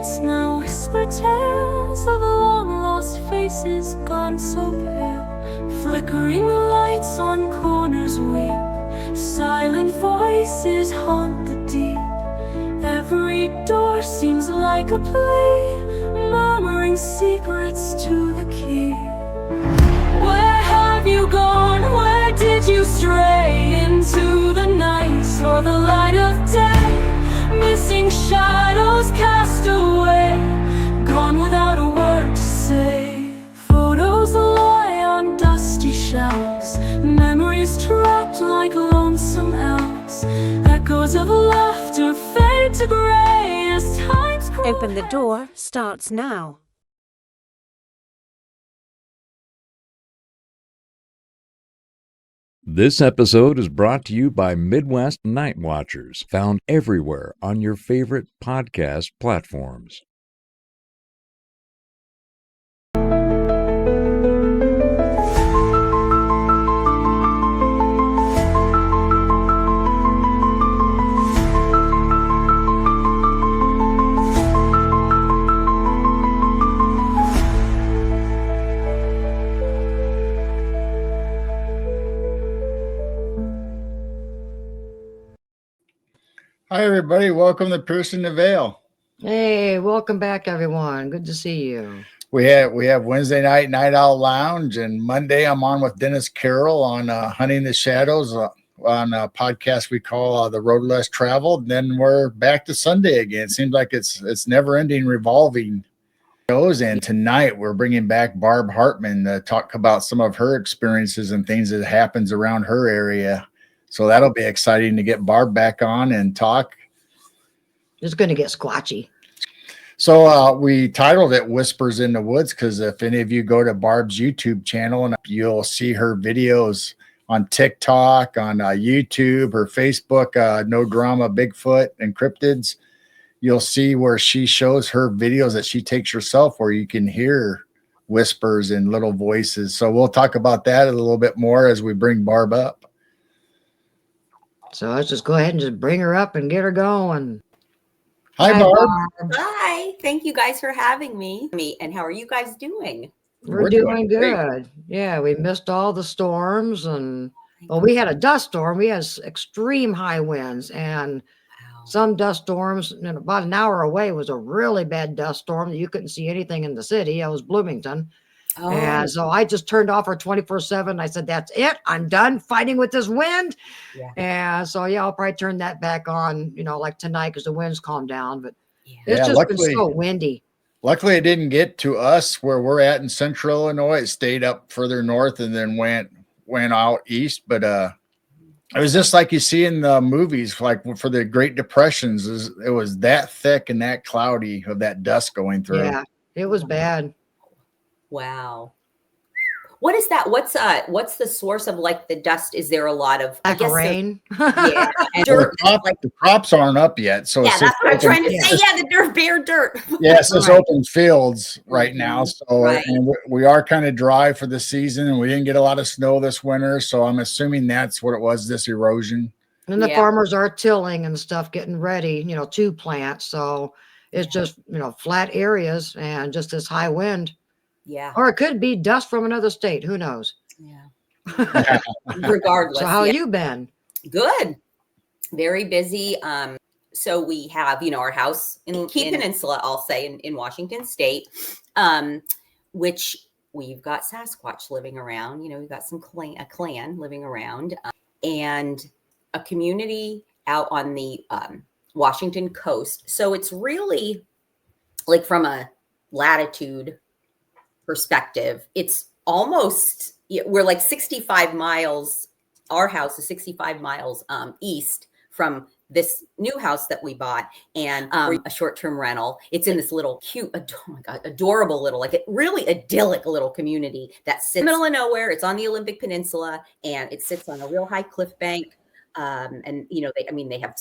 streets now whisper tales of long-lost faces gone so pale. Flickering lights on corners weep, silent voices haunt the deep. Every door seems like a play, murmuring secrets to the key. Where have you gone? Where did you stray? Into the night or the light of day? Missing shadows cast away, gone without a word to say. Photos lie on dusty shelves, memories trapped like lonesome elves. Echoes of laughter fade to gray as time's Open the Door starts now. This episode is brought to you by Midwest Night Watchers, found everywhere on your favorite podcast platforms. Hi, everybody. Welcome to Piercing the Veil. Hey, welcome back, everyone. Good to see you. We have Wednesday night Owl Lounge, and Monday I'm on with Dennis Carroll on Hunting the Shadows on a podcast we call The Road Less Traveled. Then we're back to Sunday again. It seems like it's never-ending revolving shows. And tonight we're bringing back Barb Hartman to talk about some of her experiences and things that happens around her area. So that'll be exciting to get Barb back on and talk. It's going to get squatchy. So we titled it Whispers in the Woods because if any of you go to Barb's YouTube channel, and you'll see her videos on TikTok, on YouTube, her Facebook, No Drama Bigfoot and Cryptids. You'll see where she shows her videos that she takes herself where you can hear whispers and little voices. So we'll talk about that a little bit more as we bring Barb up. So let's just go ahead and just bring her up and get her going. Hi, Barb. Hi. Thank you guys for having me. And how are you guys doing? We're doing good. Yeah, we missed all the storms, and well, we had a dust storm. We had extreme high winds, and some dust storms. And about an hour away was a really bad dust storm that you couldn't see anything in the city. I was Bloomington. Oh. And so I just turned off our 24/7. I said, that's it. I'm done fighting with this wind. Yeah. And so, yeah, I'll probably turn that back on, like tonight because the wind's calmed down. But it's Yeah, just luckily, been so windy. Luckily, it didn't get to us where we're at in central Illinois. It stayed up further north and then went out east. But it was just like you see in the movies, like for the Great Depressions. It was that thick and that cloudy of that dust going through. Yeah, it was bad. Wow. What is that? What's the source of like the dust? Is there a lot of rain? Yeah. And Well, dirt, the crops aren't up yet. So yeah, it's that's what I'm trying to open, say. Yeah, the dirt, bare dirt. Yes, it's open fields right now. So Right. and we are kind of dry for the season, and we didn't get a lot of snow this winter. So I'm assuming that's what it was, this erosion. And the Yeah. farmers are tilling and stuff, getting ready, to plant. So it's just, flat areas and just this high wind. Yeah. Or it could be dust from another state. Who knows? Yeah. Regardless. So how yeah. you been? Good. Very busy. So we have, our house in Key Peninsula, I'll say, in Washington State, which we've got Sasquatch living around. We've got a clan living around, and a community out on the Washington coast. So it's really like from a latitude perspective, it's almost, we're like 65 miles. Our house is 65 miles east from this new house that we bought, and a short-term rental. It's in this little cute, adorable little, like really idyllic little community that sits in the middle of nowhere. It's on the Olympic Peninsula, and it sits on a real high cliff bank. And they have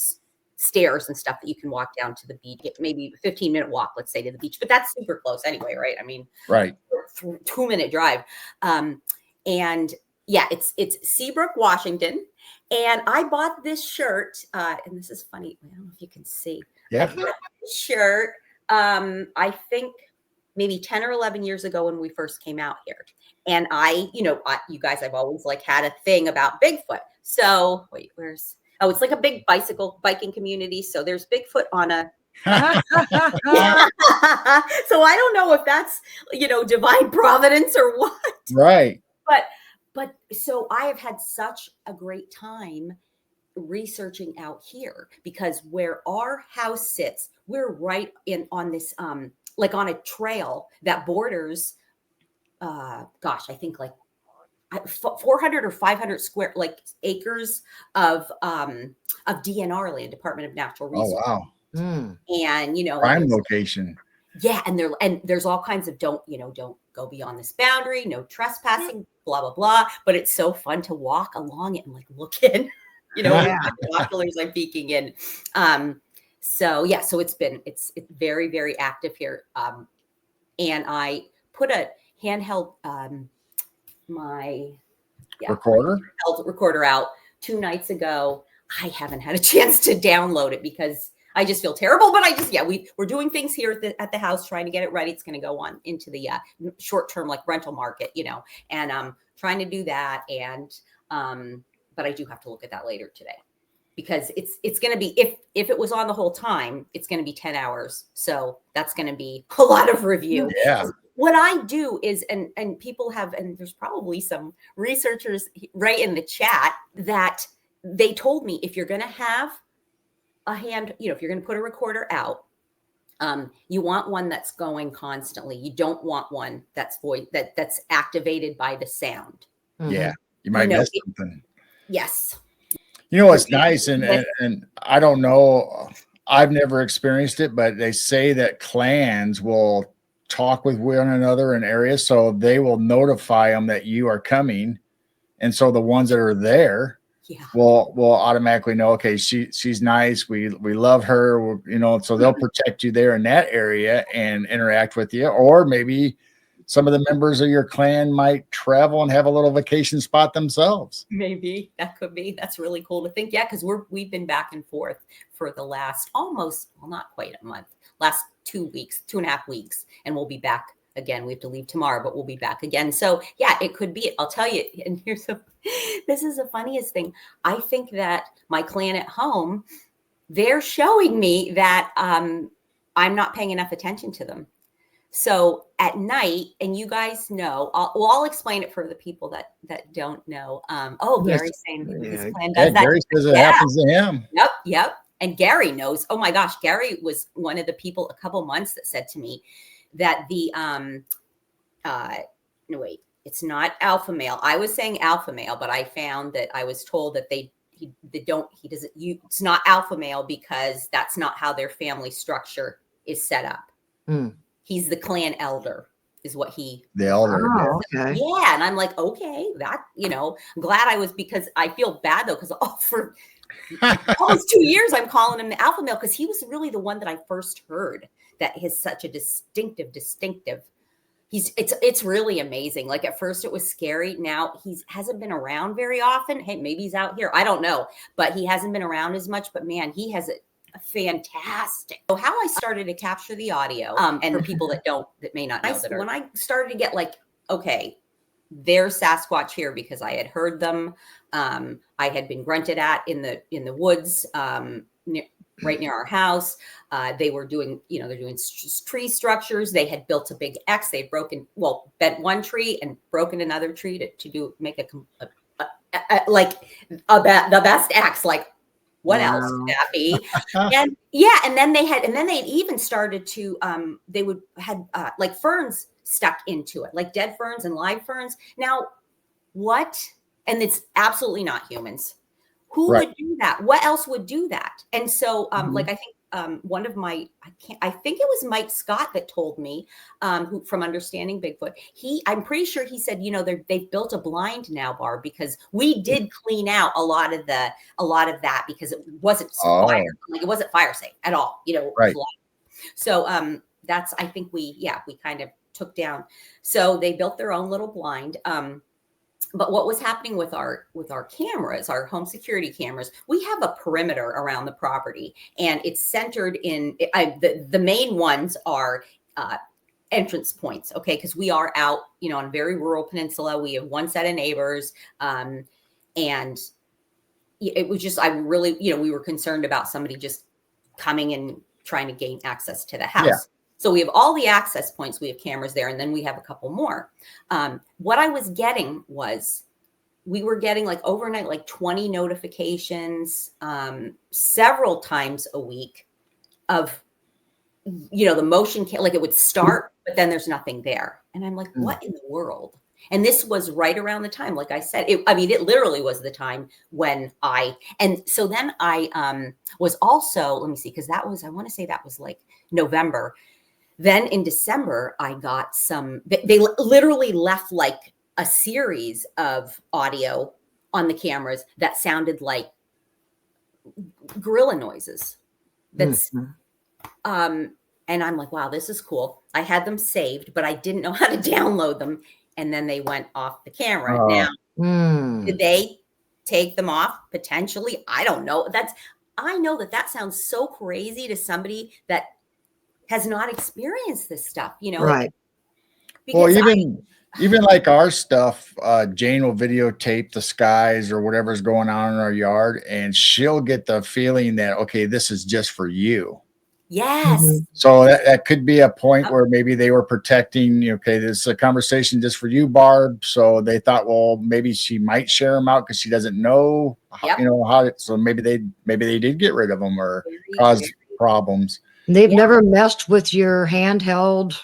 stairs and stuff that you can walk down to the beach. Maybe a 15-minute walk, let's say, to the beach, but that's super close anyway, right? Right. 2-minute drive. And yeah, it's Seabrook, Washington. And I bought this shirt, and this is funny. I don't know if you can see. Yeah. I bought this shirt I think maybe 10 or 11 years ago when we first came out here. And you guys, I've always like had a thing about Bigfoot. So wait, it's like a big biking community. So there's Bigfoot on a, so I don't know if that's, divine providence or what. Right. But so I have had such a great time researching out here, because where our house sits, we're right in on this, like on a trail that borders, I think like 400 or 500 square acres of DNR land, Department of Natural Oh, Resources. wow. And Prime location. Yeah, and there's all kinds of don't go beyond this boundary, no trespassing, blah blah blah. But it's so fun to walk along it and like look in, with my binoculars, I'm peeking in. So it's very, very active here. And I put a handheld recorder out 2 nights ago. I haven't had a chance to download it because I just feel terrible, but we're doing things here at the house, trying to get it ready. It's going to go on into the short-term like rental market, and I'm trying to do that. And, but I do have to look at that later today, because it's going to be, if it was on the whole time, it's going to be 10 hours. So that's going to be a lot of review. Yeah. What I do is, and people have, and there's probably some researchers right in the chat that they told me, if you're going to have a hand, if you're going to put a recorder out, you want one that's going constantly. You don't want one that's that's activated by the sound. Yeah, you might miss something. Yes. What's nice, and I don't know, I've never experienced it, but they say that clans will talk with one another in areas, so they will notify them that you are coming, and so the ones that are there will automatically know, okay, she's nice, we love her, so they'll protect you there in that area and interact with you. Or maybe some of the members of your clan might travel and have a little vacation spot themselves. Maybe that could be. That's really cool to think. Yeah, because we've been back and forth for the last not quite a month, last 2.5 weeks, and we'll be back again. We have to leave tomorrow, but we'll be back again. So yeah, it could be. I'll tell you. And this is the funniest thing. I think that my clan at home, they're showing me that I'm not paying enough attention to them. So at night, and you guys know, I'll explain it for the people that don't know. Gary's saying his clan does that. Gary says it happens to him. Yep. And Gary knows. Oh my gosh, Gary was one of the people a couple months that said to me that the no wait, it's not alpha male. I was saying alpha male, but I found that I was told that it's not alpha male because that's not how their family structure is set up. He's the clan elder, is what the elder. Oh, okay. Yeah. And I'm like, okay, that, I'm glad I was, because I feel bad though, because for almost 2 years, I'm calling him the alpha male, because he was really the one that I first heard that has such a distinctive. It's really amazing. Like at first it was scary. Now hasn't been around very often. Hey, maybe he's out here. I don't know, but he hasn't been around as much, but man, he has a fantastic. So how I started to capture the audio, and for people that may not know, when I started to get like, okay, there's Sasquatch here, because I had heard them. I had been grunted at in the woods, right near our house. They were doing, they're doing tree structures. They had built a big X. They bent one tree and broken another tree to make the best X. Like, what else would that be? And then they'd even started to, they had like ferns stuck into it, like dead ferns and live ferns. Now, what? And it's absolutely not humans. Who would do that? What else would do that? And so, like, I think one of my, I think it was Mike Scott that told me, who from Understanding Bigfoot, I'm pretty sure he said, they've built a blind now, Barb, because we did clean out a lot of that, because it wasn't fire, like it wasn't fire safe at all, Right. So that's, I think we kind of took down. So they built their own little blind. but what was happening with our cameras, our home security cameras, we have a perimeter around the property, and it's centered in the main ones are entrance points, okay, because we are out, on a very rural peninsula. We have one set of neighbors, and it was just, I really, we were concerned about somebody just coming and trying to gain access to the house. Yeah. So we have all the access points, we have cameras there, and then we have a couple more. What I was getting was, we were getting like overnight, like 20 notifications, several times a week of, the motion, like it would start, but then there's nothing there. And I'm like, what in the world? And this was right around the time, like I said, it literally was the time when and so then I was also, let me see, because I want to say that was like November. Then in December, I got they literally left like a series of audio on the cameras that sounded like gorilla noises. That's, and I'm like, wow, this is cool. I had them saved, but I didn't know how to download them. And then they went off the camera. Now, did they take them off? Potentially. I don't know. I know that sounds so crazy to somebody that has not experienced this stuff, Right. Well, even like our stuff, Jane will videotape the skies or whatever's going on in our yard, and she'll get the feeling that, okay, this is just for you. Yes. So that could be a point where maybe they were protecting, okay, this is a conversation just for you, Barb. So they thought, well, maybe she might share them out because she doesn't know, how. So maybe they did get rid of them or cause problems. They've never messed with your handheld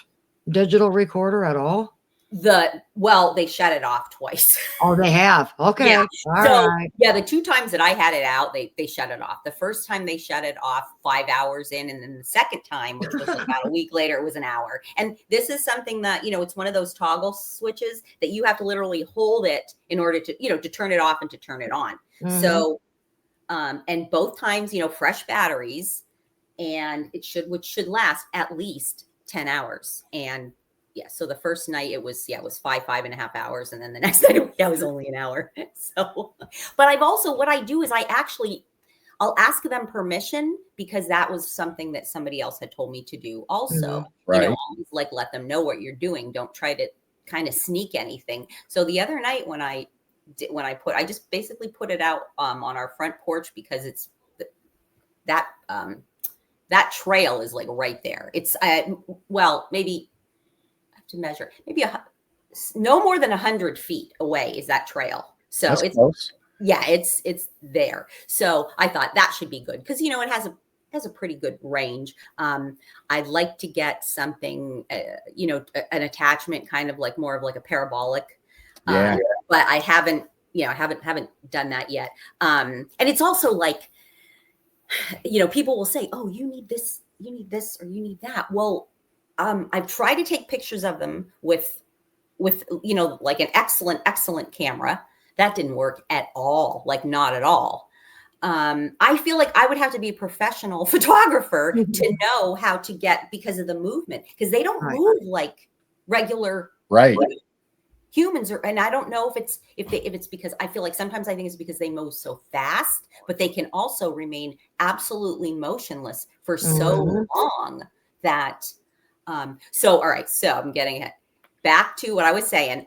digital recorder at all? They shut it off twice. Oh, they have. Okay. Yeah. All right. Yeah, the 2 times that I had it out, they shut it off. The first time they shut it off 5 hours in, and then the second time, which was about a week later, it was an hour. And this is something that, it's one of those toggle switches that you have to literally hold it in order to, to turn it off and to turn it on. So, and both times, fresh batteries, and which should last at least 10 hours. And yeah, so the first night it was 5.5 hours. And then the next night it was only an hour. So, but what I do is I'll ask them permission, because that was something that somebody else had told me to do also. Right. Always like let them know what you're doing. Don't try to kind of sneak anything. So the other night I just basically put it out on our front porch, because it's that trail is like right there. It's maybe I have to measure, maybe no more than 100 feet away is that trail. So That's it's close. Yeah, it's there. So I thought that should be good, because it has a pretty good range. I'd like to get something, an attachment, kind of like more of like a parabolic. Yeah. But I haven't done that yet. And it's also like, people will say, oh, you need this, or you need that. Well, I've tried to take pictures of them with like an excellent camera. That didn't work at all, like not at all. I feel like I would have to be a professional photographer to know how to get, because of the movement, because they don't move like regular humans are. And I don't know if it's because I feel like sometimes I think it's because they move so fast, but they can also remain absolutely motionless for so long that, so, all right. So I'm getting it back to what I was saying.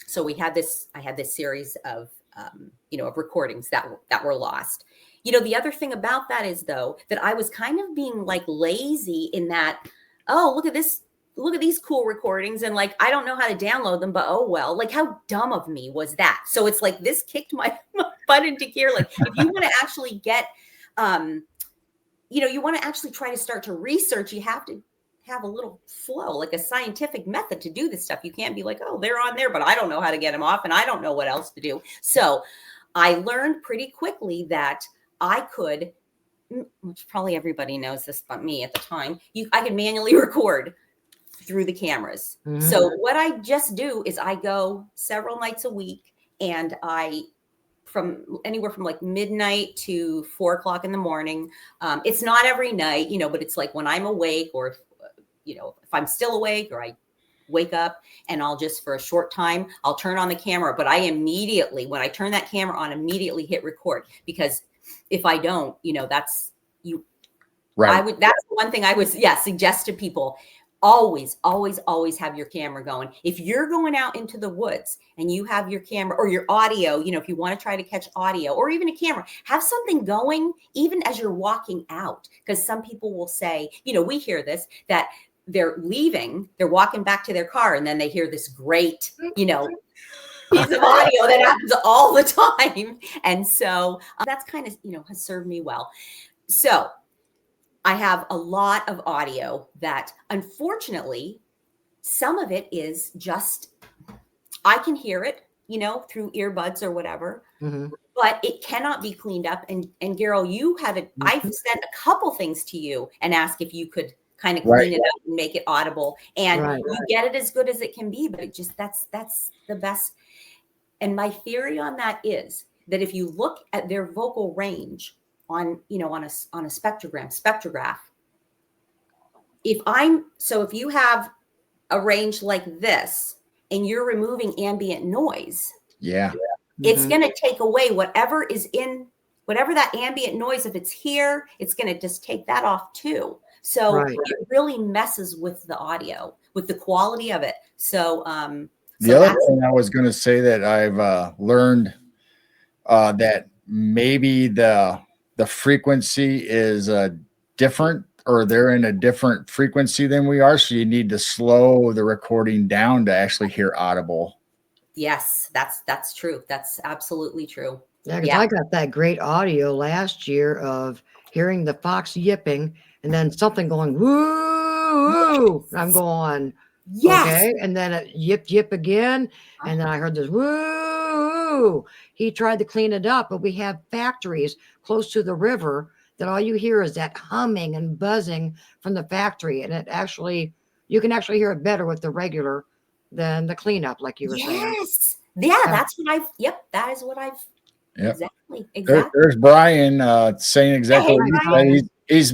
So I had this series of, of recordings that were lost. The other thing about that is, though, that I was kind of being like lazy in that, oh, look at these cool recordings. And like, I don't know how to download them, but oh, well, like how dumb of me was that? So it's like, this kicked my butt into gear. Like, if you want to actually get, you want to actually try to start to research, you have to have a little flow, like a scientific method to do this stuff. You can't be like, oh, they're on there, but I don't know how to get them off, and I don't know what else to do. So I learned pretty quickly that I could, which probably everybody knows this but me at the time, I could manually record through the cameras. So what I just do is I go several nights a week, and from anywhere from like midnight to 4 o'clock in the morning. It's not every night, but it's like when I'm awake, or if I'm still awake, or I wake up and I'll just for a short time, I'll turn on the camera, but I immediately, when I turn that camera on, immediately hit record, because if I don't, that's Right. That's one thing I would, suggest to people. Always, always, always have your camera going. If you're going out into the woods and you have your camera or your audio, if you want to try to catch audio or even a camera, have something going even as you're walking out. Because some people will say, we hear this, that they're leaving, they're walking back to their car, and then they hear this great, piece of audio that happens all the time. And so that's kind of, has served me well. So I have a lot of audio that, unfortunately, some of it is just, I can hear it, through earbuds or whatever, but it cannot be cleaned up. And Geryl, I've sent a couple things to you and asked if you could kind of clean it up and make it audible, and you get it as good as it can be, but it just, that's the best. And my theory on that is that if you look at their vocal range on a spectrograph, if you have a range like this and you're removing ambient noise, it's going to take away whatever that ambient noise. If it's here, it's going to just take that off too. So it really messes with the audio, with the quality of it. So the other thing I was going to say that I've learned that maybe the frequency is different, or they're in a different frequency than we are. So you need to slow the recording down to actually hear audible. Yes, that's true. That's absolutely true. Yeah, because I got that great audio last year of hearing the fox yipping and then something going, woo. I'm going, okay. And then it yip again. And then I heard this woo. He tried to clean it up, but we have factories close to the river that all you hear is that humming and buzzing from the factory. And you can actually hear it better with the regular than the cleanup, like you were saying. Yes. Yeah, that is what I've exactly. There's Brian saying exactly what you said. He's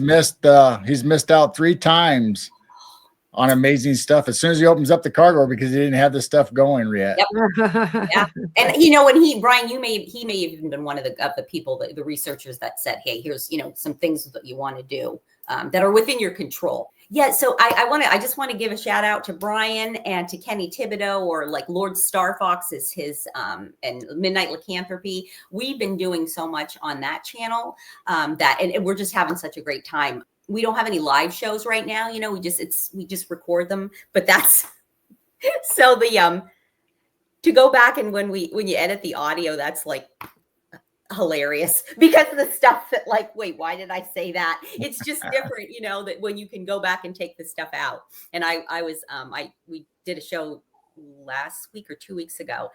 missed out 3 times on amazing stuff as soon as he opens up the car door, because he didn't have the stuff going yet. Yeah. And when Brian, he may have even been one of the people, the researchers that said, hey, here's some things that you want to do that are within your control. Yeah. So I just want to give a shout out to Brian and to Kenny Thibodeau, or like Lord Starfox is his and Midnight Lycanthropy. We've been doing so much on that channel and we're just having such a great time. We don't have any live shows right now. We just record them, but that's so to go back and when you edit the audio, that's like hilarious, because of the stuff that wait, why did I say that? It's just different, that when you can go back and take the stuff out. And we did a show last week or 2 weeks ago,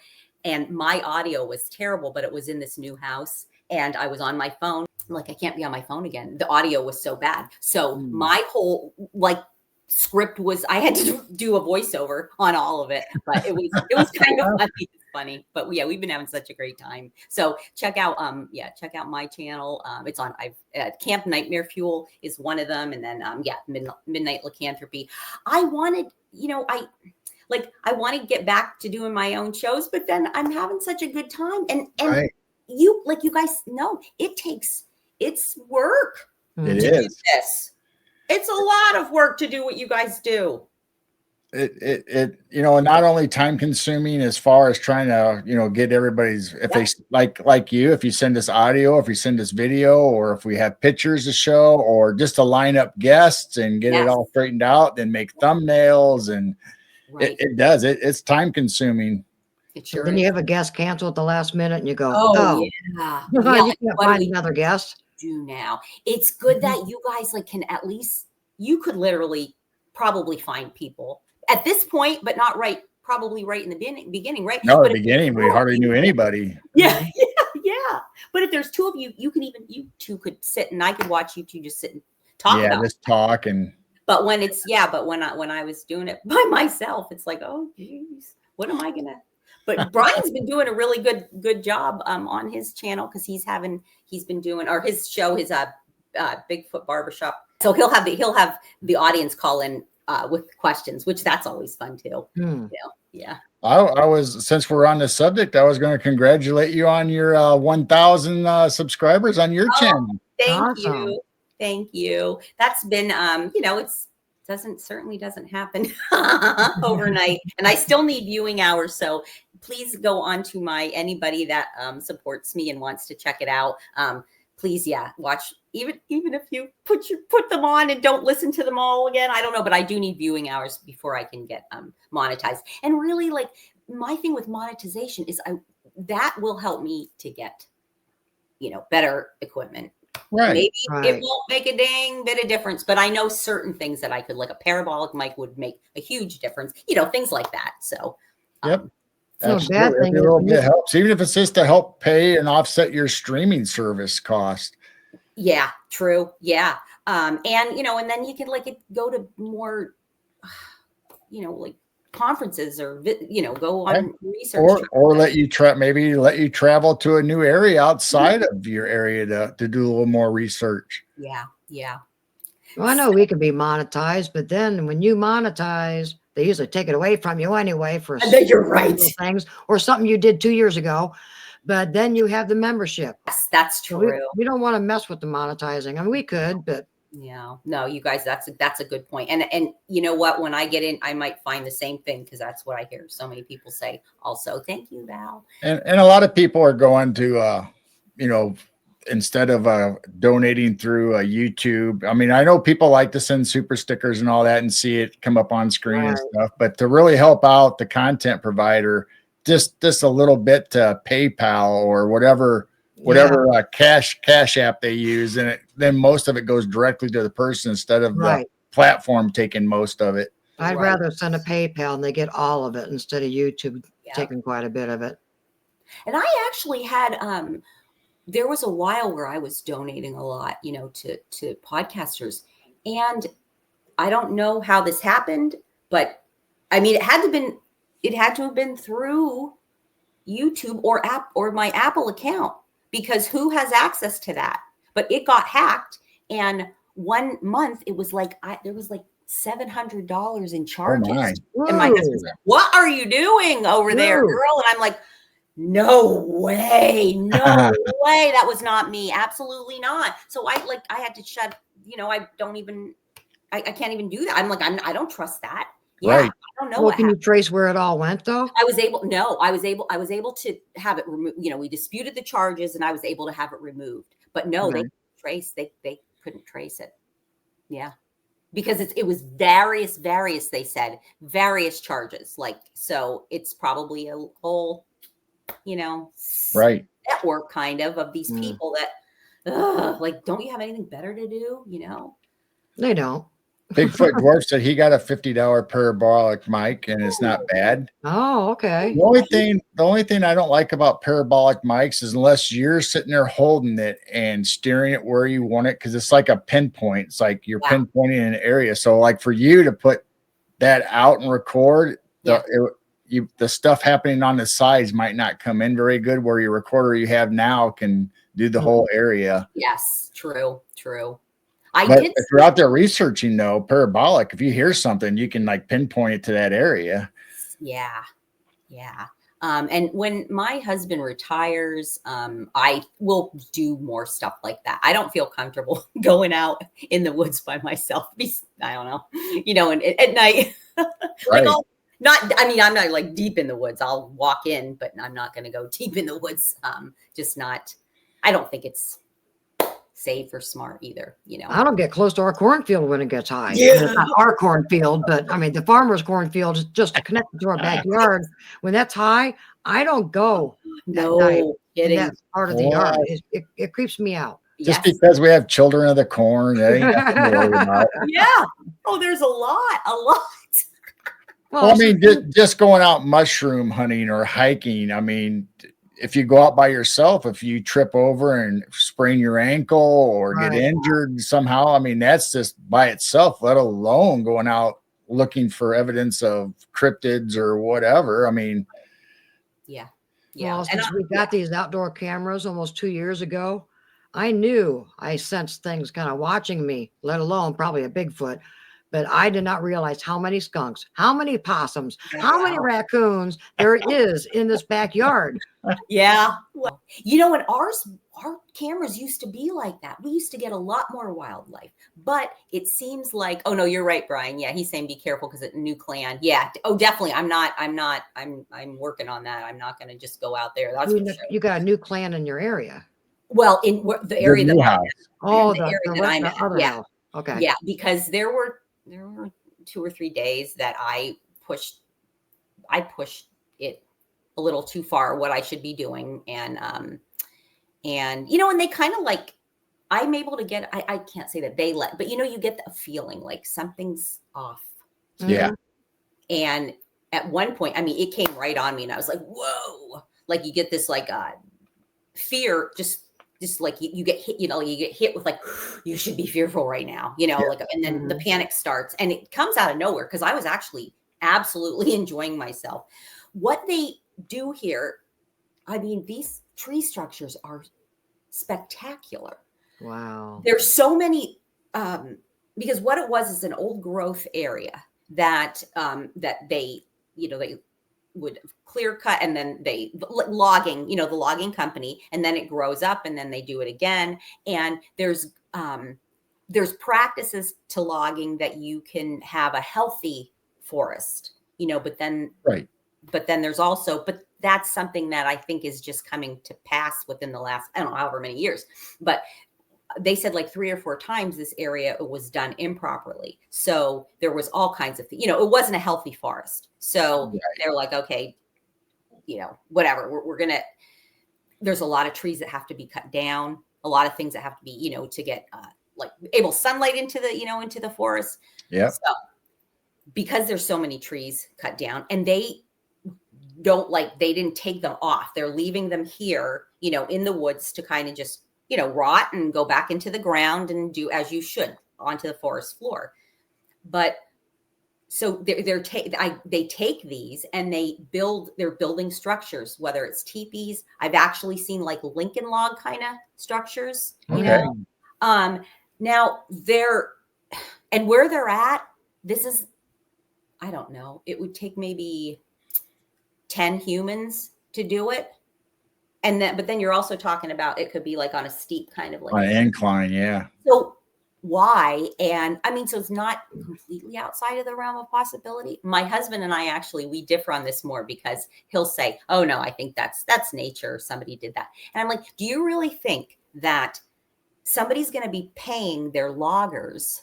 and my audio was terrible, but it was in this new house and I was on my phone. I can't be on my phone again. The audio was so bad. So my whole script was, I had to do a voiceover on all of it, but it was kind of funny. But yeah, we've been having such a great time. So check out my channel. It's on Camp Nightmare Fuel is one of them, and then Midnight Lycanthropy. I wanted, I want to get back to doing my own shows, but then I'm having such a good time, and you guys know it's work. It is. This. It's a lot of work to do what you guys do. It not only time consuming as far as trying to, get everybody's, if they like you, if you send us audio, if you send us video, or if we have pictures to show, or just to line up guests and get it all straightened out, then make thumbnails, and it does. It's time consuming. Sure then is. You have a guest cancel at the last minute and you go, yeah. You can't find another guest. Do now. It's good that you guys can at least, you could literally probably find people at this point, but not probably right in the beginning, right? No, at the beginning we hardly knew anybody. Yeah. But if there's 2 of you, you two could sit and I could watch you two just sit and talk. Yeah, just talk. And but when it's when I was doing it by myself, it's oh geez, what am I gonna? But Brian's been doing a really good job on his channel, because he's been doing, or his show, his Bigfoot Barbershop. So he'll have the audience call in with questions, which that's always fun too. Hmm. Yeah. I was, since we're on the subject, I was going to congratulate you on your 1,000 subscribers on your channel. Thank Awesome. you. Thank you. That's been, certainly doesn't happen overnight, and I still need viewing hours. So please go on to anybody that supports me and wants to check it out. Please, watch, even if you put them on and don't listen to them all again. I don't know, but I do need viewing hours before I can get monetized. And really, like, my thing with monetization is that will help me to get, better equipment. Right. Maybe Right. it won't make a dang bit of difference, but I know certain things that I could, like a parabolic mic would make a huge difference, things like that. So, Yep. No, Absolutely. bad thing Every is little when bit you- helps, even if it's just to help pay and offset your streaming service cost. yeah, true. Yeah. And and then you can go to more, like conferences or, go on Right. research. Or let you travel to a new area outside of your area to do a little more research. Yeah. Yeah. Well, I know we can be monetized, but then when you monetize, they usually take it away from you anyway for I know you're right. little things or something you did 2 years ago. But then you have the membership. Yes, that's So true. we don't want to mess with the monetizing. I mean, we could, but Yeah, no, you guys, that's a good point. And you know what? When I get in, I might find the same thing, because that's what I hear so many people say. Also, thank you, Val. And a lot of people are going to instead of donating through YouTube. I mean, I know people like to send super stickers and all that and see it come up on screen and stuff, but to really help out the content provider, just a little bit to PayPal or whatever cash app they use, and then most of it goes directly to the person instead of the platform taking most of it. I'd rather send a PayPal and they get all of it instead of YouTube taking quite a bit of it. And I actually had there was a while where I was donating a lot, to podcasters, and I don't know how this happened, but I mean, it had to have been through YouTube or my Apple account, because who has access to that? But it got hacked, and 1 month it was like there was like $700 in charges. And my husband's like, "What are you doing over there, girl?" And I'm like, no way, that was not me, absolutely not. So I had to shut, I can't even do that. I'm like, I don't trust that. Yeah, right. I don't know. Well, can you trace where it all went though? I was able to have it removed. We disputed the charges and I was able to have it removed. But no, they couldn't trace it. Yeah. Because it was various, they said, various charges. So it's probably a whole, network kind of these people that, don't you have anything better to do? They don't. Bigfoot Dwarf said he got a $50 parabolic mic and it's not bad. Oh, okay. The only thing I don't like about parabolic mics is unless you're sitting there holding it and steering it where you want it, because it's like a pinpoint. It's like you're pinpointing an area. So like for you to put that out and record, the stuff happening on the sides might not come in very good, where your recorder you have now can do the whole area. Yes, true. But if you're out there researching, though, parabolic, if you hear something, you can pinpoint it to that area. Yeah. And when my husband retires, I will do more stuff like that. I don't feel comfortable going out in the woods by myself. I don't know, and at night, right. I'm not like deep in the woods. I'll walk in, but I'm not going to go deep in the woods. I don't think it's safe or smart either. I don't get close to our cornfield when it gets high. Yeah. It's not our cornfield, but I mean, the farmer's cornfield is just connected to our backyard. When that's high, I don't go at night. That's part of the yard. It creeps me out. Just because we have children of the corn, that ain't nothing to worry about. Yeah. Oh, there's a lot. Well, I mean, just going out mushroom hunting or hiking. I mean, if you go out by yourself, if you trip over and sprain your ankle or get injured somehow, I mean, that's just by itself, let alone going out looking for evidence of cryptids or whatever. I mean, yeah. Well, since we got these outdoor cameras almost 2 years ago, I knew I sensed things kind of watching me, let alone probably a Bigfoot. but I did not realize how many skunks, how many possums, how many Wow. raccoons there is in this backyard. Yeah. Well, and our cameras used to be like that. We used to get a lot more wildlife, but it seems like, oh no, you're right, Brian. Yeah. He's saying be careful because it's a new clan. Yeah. Oh, definitely. I'm working on that. I'm not going to just go out there. That's for sure. You got a new clan in your area. Well, in the area new that house. Oh, the area that I'm at. other Yeah. house. Okay. Yeah. Because there were 2 or 3 days that I pushed it a little too far, what I should be doing. And and they kind of like, I'm able to get, I can't say that they let, but you get a feeling like something's off. Yeah. And at one point, I mean, it came right on me and I was like, whoa, like you get this like fear, just like you get hit, you get hit with like, you should be fearful right now, like, and then the panic starts and it comes out of nowhere. Cause I was actually absolutely enjoying myself. What they do here, I mean, these tree structures are spectacular. Wow. There's so many, because what it was is an old growth area that they, they would clear cut and then they logging, the logging company, and then it grows up and then they do it again. And there's practices to logging that you can have a healthy forest, but then, Right. But then there's also, but that's something that I think is just coming to pass within the last, I don't know, however many years, but they said like 3 or 4 times this area was done improperly. So there was all kinds of things, it wasn't a healthy forest. So they're like, okay, whatever, we're going to, there's a lot of trees that have to be cut down, a lot of things that have to be, to get like able sunlight into the, into the forest. Yeah. So because there's so many trees cut down and they didn't take them off. They're leaving them here, in the woods to kind of just, rot and go back into the ground and do as you should onto the forest floor. But so they take these and they're building structures, whether it's teepees. I've actually seen like Lincoln log kind of structures, Okay. now and where they're at, this is, I don't know, it would take maybe 10 humans to do it. But then you're also talking about, it could be like on a steep kind of like On an incline. Yeah. So why? And I mean, so it's not completely outside of the realm of possibility. My husband and I we differ on this more because he'll say, oh no, I think that's nature. Somebody did that. And I'm like, do you really think that somebody's going to be paying their loggers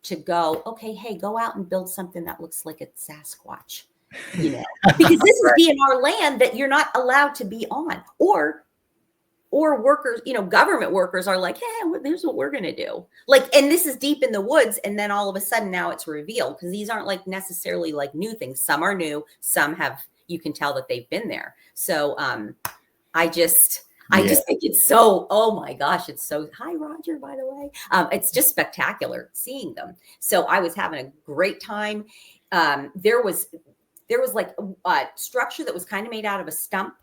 to go, okay, hey, go out and build something that looks like a Sasquatch? Because this is being our land that you're not allowed to be on, or workers, government workers are like, hey, here's what we're going to do. Like, and this is deep in the woods. And then all of a sudden now it's revealed because these aren't like necessarily like new things. Some are new. Some you can tell that they've been there. So, I just think it's so, oh my gosh, it's so, hi Roger, by the way. It's just spectacular seeing them. So I was having a great time. There was like a structure that was kind of made out of a stump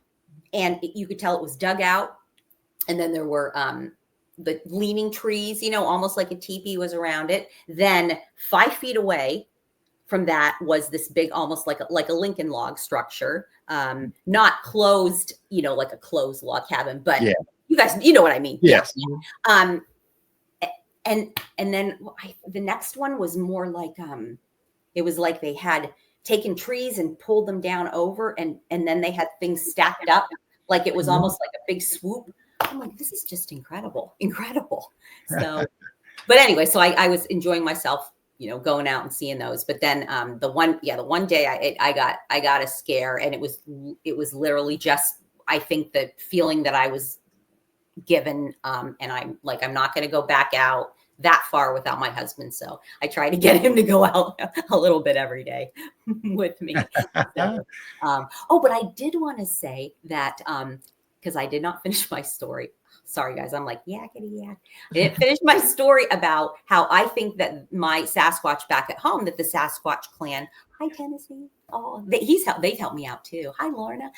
and you could tell it was dug out. And then there were the leaning trees, almost like a teepee was around it. Then 5 feet away from that was this big, almost like a Lincoln log structure, not closed, like a closed log cabin, but you guys, you know what I mean? Yes. Yeah. And then the next one was more like, it was like they had taken trees and pulled them down over and then they had things stacked up. Like it was almost like a big swoop. I'm like, this is just incredible. So, but anyway, so I was enjoying myself, going out and seeing those. But then the one day I got a scare and it was literally just, I think the feeling that I was given, and I'm like, I'm not going to go back out that far without my husband. So I try to get him to go out a little bit every day with me. So, but I did want to say that, because I did not finish my story. Sorry, guys. I'm like, yakety yak. I didn't finish my story about how I think that my Sasquatch back at home, that the Sasquatch Clan, hi, Tennessee. Oh, they've helped me out too. Hi, Lorna.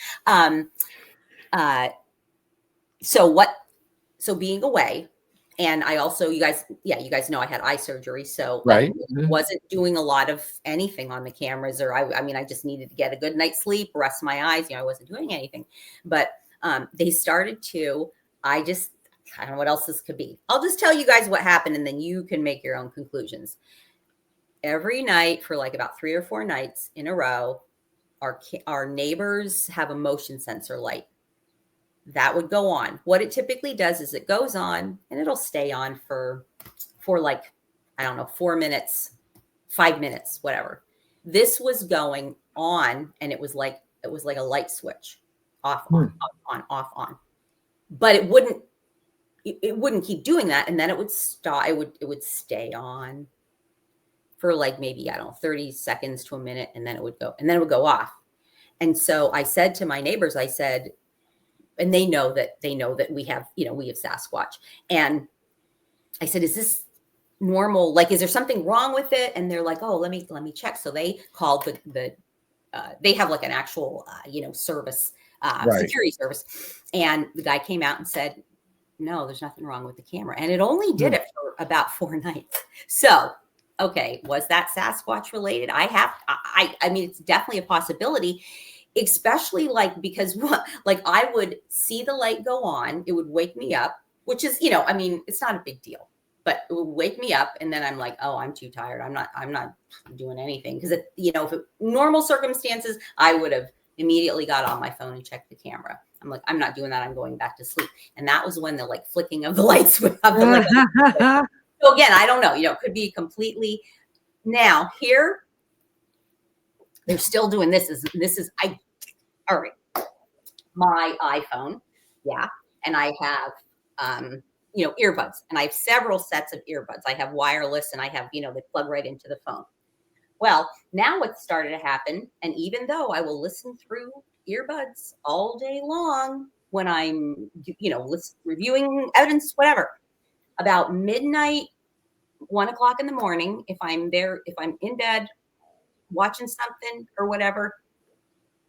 So being away, And I also, you guys know I had eye surgery. So Right. I wasn't doing a lot of anything on the cameras, or I mean, I just needed to get a good night's sleep, rest my eyes. I wasn't doing anything, but they started to, I don't know what else this could be. I'll just tell you guys what happened, and then you can make your own conclusions. Every night for like about 3 or 4 nights in a row, our neighbors have a motion sensor light that would go on. What it typically does is it goes on and it'll stay on for like, I don't know, 4 minutes, 5 minutes, whatever. This was going on, and it was like a light switch, off, on, off, on. But it wouldn't keep doing that, and then it would stop. It would stay on for like maybe, I don't know, 30 seconds to a minute, and then it would go off. And so I said to my neighbors, I said, and they know that we have Sasquatch. And I said, is this normal? Like, is there something wrong with it? And they're like, oh, let me check. So they called they have like an actual, service, security service. And the guy came out and said, no, there's nothing wrong with the camera. And it only did it for about 4 nights. So, okay, was that Sasquatch related? I mean, it's definitely a possibility, especially because I would see the light go on. It would wake me up, which is, I mean, it's not a big deal, but it would wake me up. And then I'm like, oh, I'm too tired. I'm not doing anything. Because, if normal circumstances, I would have immediately got on my phone and checked the camera. I'm like, I'm not doing that. I'm going back to sleep. And that was when the flicking of the lights would have the light. So again, I don't know, it could be completely. Now here, they're still doing this is all right, my iPhone. Yeah. And I have, earbuds, and I have several sets of earbuds. I have wireless, and I have, they plug right into the phone. Well, now what's started to happen, and even though I will listen through earbuds all day long when I'm, reviewing evidence, whatever, about midnight, 1 o'clock in the morning, if I'm in bed watching something or whatever,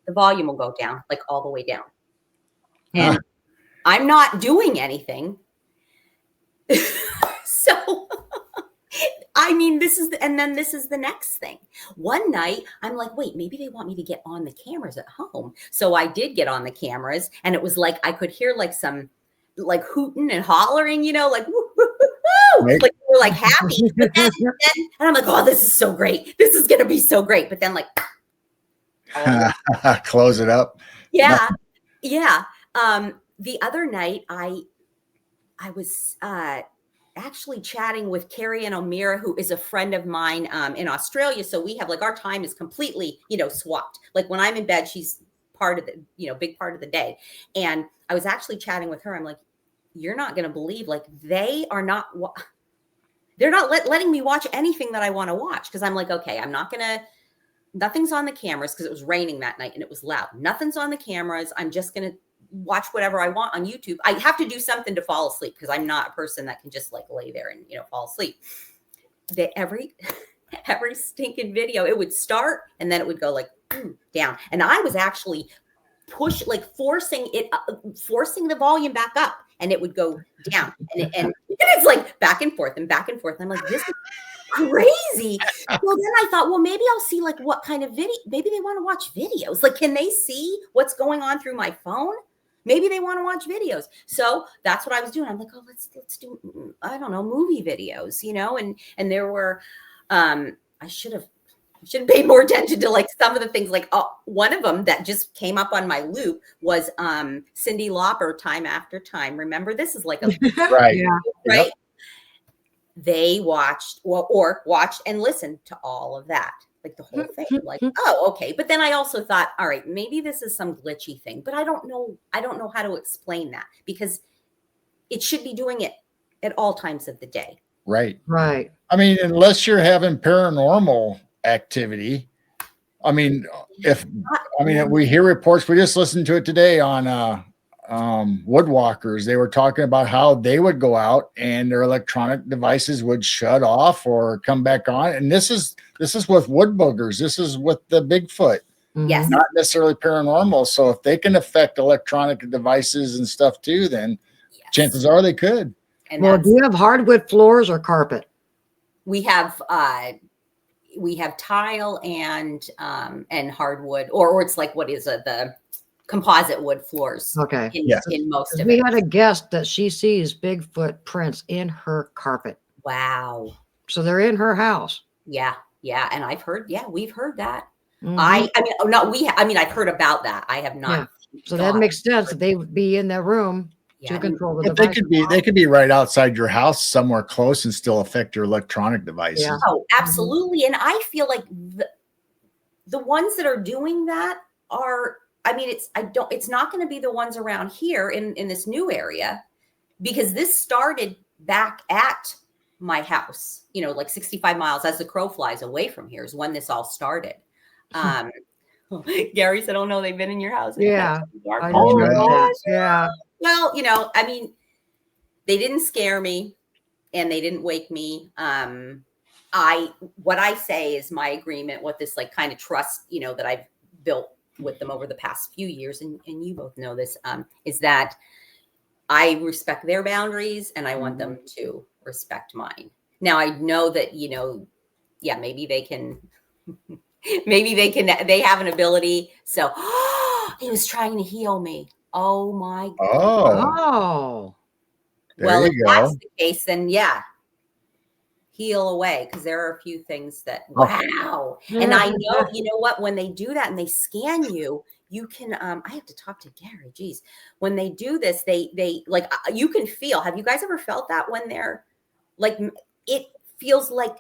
the volume will go down, like all the way down. And I'm not doing anything. So, I mean, this is the next thing. One night, I'm like, wait, maybe they want me to get on the cameras at home. So I did get on the cameras, and it was like I could hear some hooting and hollering, like woo, woo, woo, woo. Like they were happy. But then, and I'm like, oh, this is so great. This is gonna be so great. But then close it up. Yeah. Yeah. The other night I was actually chatting with Carrie and O'Meara, who is a friend of mine in Australia. So we have our time is completely, swapped. Like when I'm in bed, she's part of the, big part of the day. And I was actually chatting with her. I'm like, you're not going to believe, they're not letting me watch anything that I want to watch. Cause I'm like, okay, nothing's on the cameras. Cause it was raining that night and it was loud. Nothing's on the cameras. I'm just going to watch whatever I want on YouTube. I have to do something to fall asleep because I'm not a person that can just lay there and, fall asleep. Every stinking video, it would start and then it would go down. And I was actually forcing the volume back up, and it would go down. And it's back and forth and back and forth. I'm like, this is crazy. Well, then I thought, well, maybe I'll see what kind of video, maybe they want to watch videos. Can they see what's going on through my phone? Maybe they want to watch videos. So that's what I was doing. I'm like, oh, let's do, I don't know, movie videos, and there were, I should have paid more attention to some of the things. One of them that just came up on my loop was Cyndi Lauper, Time After Time. Remember, this is a right. Yeah. Right. Yep. They watched or watched and listened to all of that, the whole thing. Oh, okay. But then I also thought, all right, maybe this is some glitchy thing, but I don't know how to explain that, because it should be doing it at all times of the day. Right. Right. I mean, unless you're having paranormal activity. I mean, we hear reports. We just listened to it today on woodwalkers. They were talking about how they would go out and their electronic devices would shut off or come back on. And this is with wood boogers. This is with the Bigfoot. Yes. Not necessarily paranormal. So if they can affect electronic devices and stuff too, then chances are they could. And Well, do you have hardwood floors or carpet? we have tile and hardwood, or it's like, what is it, the composite wood floors. Okay. In most of We it. had a guest that she sees Bigfoot prints in her carpet. Wow. So they're in her house. Yeah. And I've heard, we've heard that. Mhm. I mean, I've heard about that. I have not. Yeah. So that makes sense that they would be in their room to control the But device. they could be right outside your house somewhere close and still affect your electronic devices. Yeah. Oh, absolutely. And I feel like the ones that are doing that are, I mean, it's not going to be the ones around here in this new area, because this started back at my house, like 65 miles as the crow flies away from here is when this all started. Gary said, "Oh no, they've been in your house." Yeah. I Oh know my that. gosh. Yeah. Well, I mean, they didn't scare me and they didn't wake me. What I say is my agreement with this, like, kind of trust, that I've built with them over the past few years, and you both know this, is that I respect their boundaries and I want them to respect mine. Now I know that, maybe they can, they have an ability. So he was trying to heal me. Oh my God. Oh. There you go. That's the case, then heal away, because there are a few things that, wow. And I know, you know what, when they do that and they scan you, you can, I have to talk to Gary, geez. When they do this, they like, you can feel, have you guys ever felt that when they're like, it feels like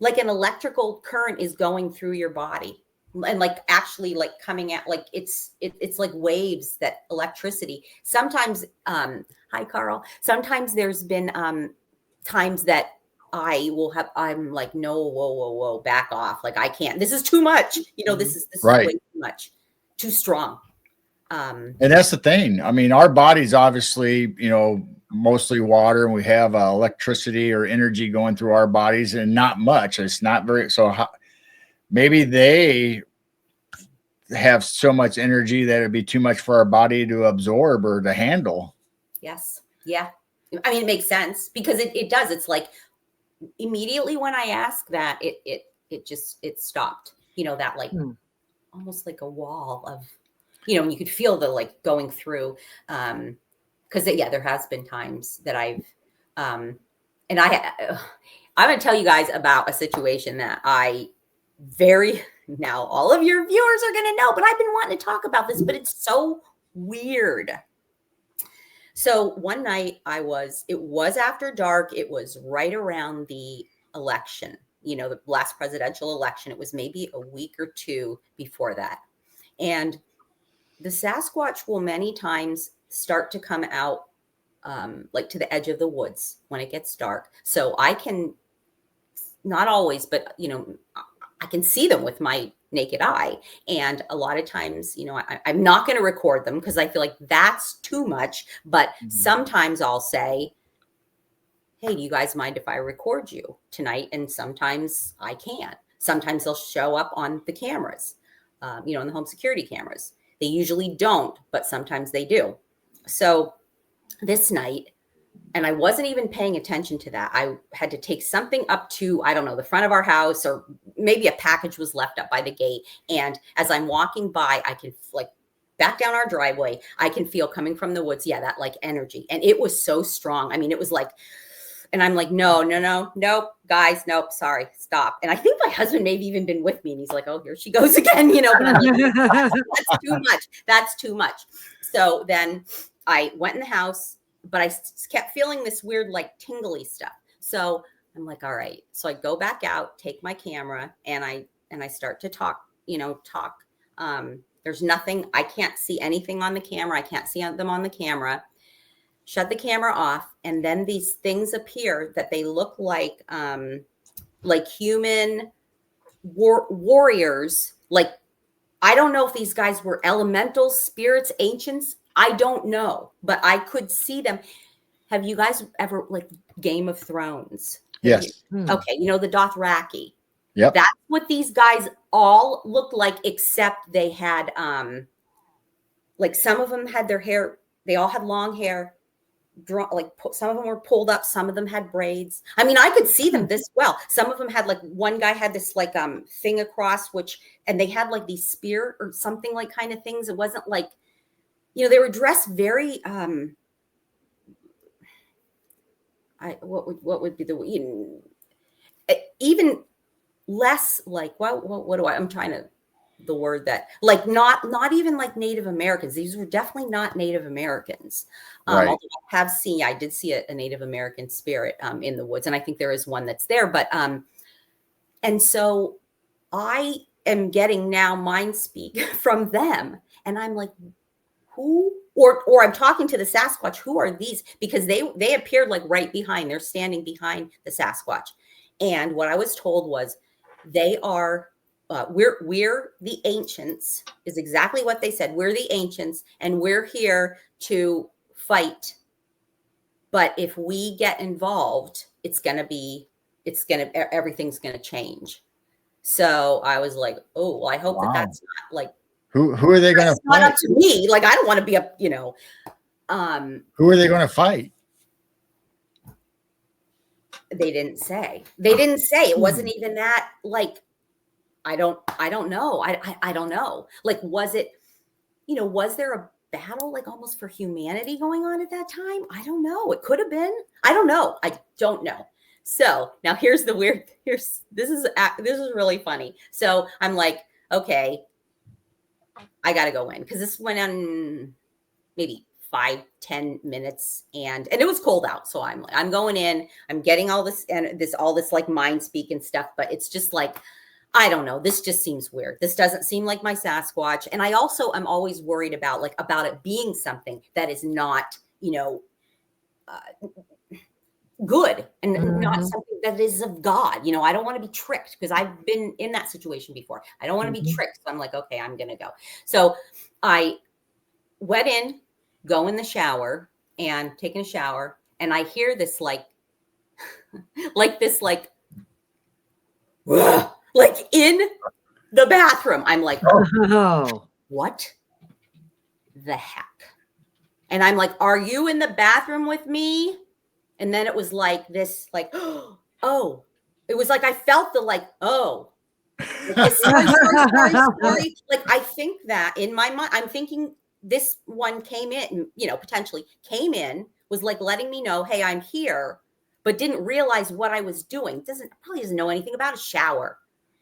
an electrical current is going through your body, and like actually like coming at, like it's like waves, that electricity. Sometimes, hi Carl, sometimes there's been times that I'm like, no, whoa, back off. Like, I can't, this is too much. This is Right. way too much, too strong. And that's the thing. I mean, our body's obviously, mostly water, and we have electricity or energy going through our bodies, and not much. It's not very, maybe they have so much energy that it'd be too much for our body to absorb or to handle. Yes. Yeah. I mean, it makes sense, because it does. It's like, immediately when I asked that, it stopped, that like almost like a wall of, and you could feel the like going through, because there has been times that I've, and I'm going to tell you guys about a situation that now all of your viewers are going to know, but I've been wanting to talk about this, but it's so weird. So one night it was after dark. It was right around the election, the last presidential election. It was maybe a week or two before that. And the Sasquatch will many times start to come out, like to the edge of the woods when it gets dark. So I can, not always, but, I can see them with my naked eye. And a lot of times, I'm not going to record them because I feel like that's too much. But sometimes I'll say, hey, do you guys mind if I record you tonight? And sometimes I can't. Sometimes they'll show up on the cameras, on the home security cameras. They usually don't, but sometimes they do. So this night, and I wasn't even paying attention to that, I had to take something up to, I don't know, the front of our house, or maybe a package was left up by the gate. And as I'm walking by, I can like back down our driveway, I can feel coming from the woods. Yeah, that like energy. And it was so strong. I mean, it was like, and I'm like, nope, guys, nope, sorry, stop. And I think my husband maybe even been with me, and he's like, oh, here she goes again, but I'm like, that's too much. That's too much. So then I went in the house, but I kept feeling this weird, like tingly stuff. So I'm like, all right. So I go back out, take my camera, and I start to talk. There's nothing. I can't see anything on the camera. I can't see them on the camera. Shut the camera off, and then these things appear that they look like human warriors. Like, I don't know if these guys were elementals, spirits, ancients. I don't know, but I could see them. Have you guys ever, like, Game of Thrones? Yes. Okay, the Dothraki. Yep. That's what these guys all looked like, except they had, like, some of them had their hair. They all had long hair. some of them were pulled up, some of them had braids. I mean, I could see them this well. Some of them had like, one guy had this like thing across, and they had like these spear or something like kind of things. It wasn't like, they were dressed very what would be even less like, what do I'm trying to, the word that, like, not even like Native Americans. These were definitely not Native Americans. Right. Although I did see a Native American spirit in the woods, and I think there is one that's there. But and so I am getting now mind speak from them, and I'm like, who? Or I'm talking to the Sasquatch. Who are these? Because they appeared like right behind. They're standing behind the Sasquatch, and what I was told was they are. We're the ancients is exactly what they said. We're the ancients, and we're here to fight. But if we get involved, everything's gonna change. So I was like, oh, well, I hope Wow. that's not like, Who are they going to not fight? up to me. Like, I don't want to be up, Who are they going to fight? They didn't say. It wasn't even that, like, I don't know. I don't know. Like, was it, was there a battle like almost for humanity going on at that time? I don't know. It could have been. I don't know. I don't know. So now here's the weird, this is really funny. So I'm like, okay, I got to go in, because this went on maybe 5-10 minutes, and it was cold out. So I'm going in, I'm getting all this like mind speak and stuff, but it's just like, I don't know. This just seems weird. This doesn't seem like my Sasquatch. And I also am always worried about it being something that is not, good, and not something that is of God. I don't want to be tricked, because I've been in that situation before. I don't want to be tricked. So I'm like, okay, I'm going to go. So I went in, go in the shower, and taking a shower. And I hear this like in the bathroom. I'm like, Oh, what the heck? And I'm like, are you in the bathroom with me? And then it was like this, like, oh, it was like, I felt the like, oh, like, sorry. Like, I think that in my mind, I'm thinking this one came in, potentially came in, was like letting me know, hey, I'm here, but didn't realize what I was doing. Probably doesn't know anything about a shower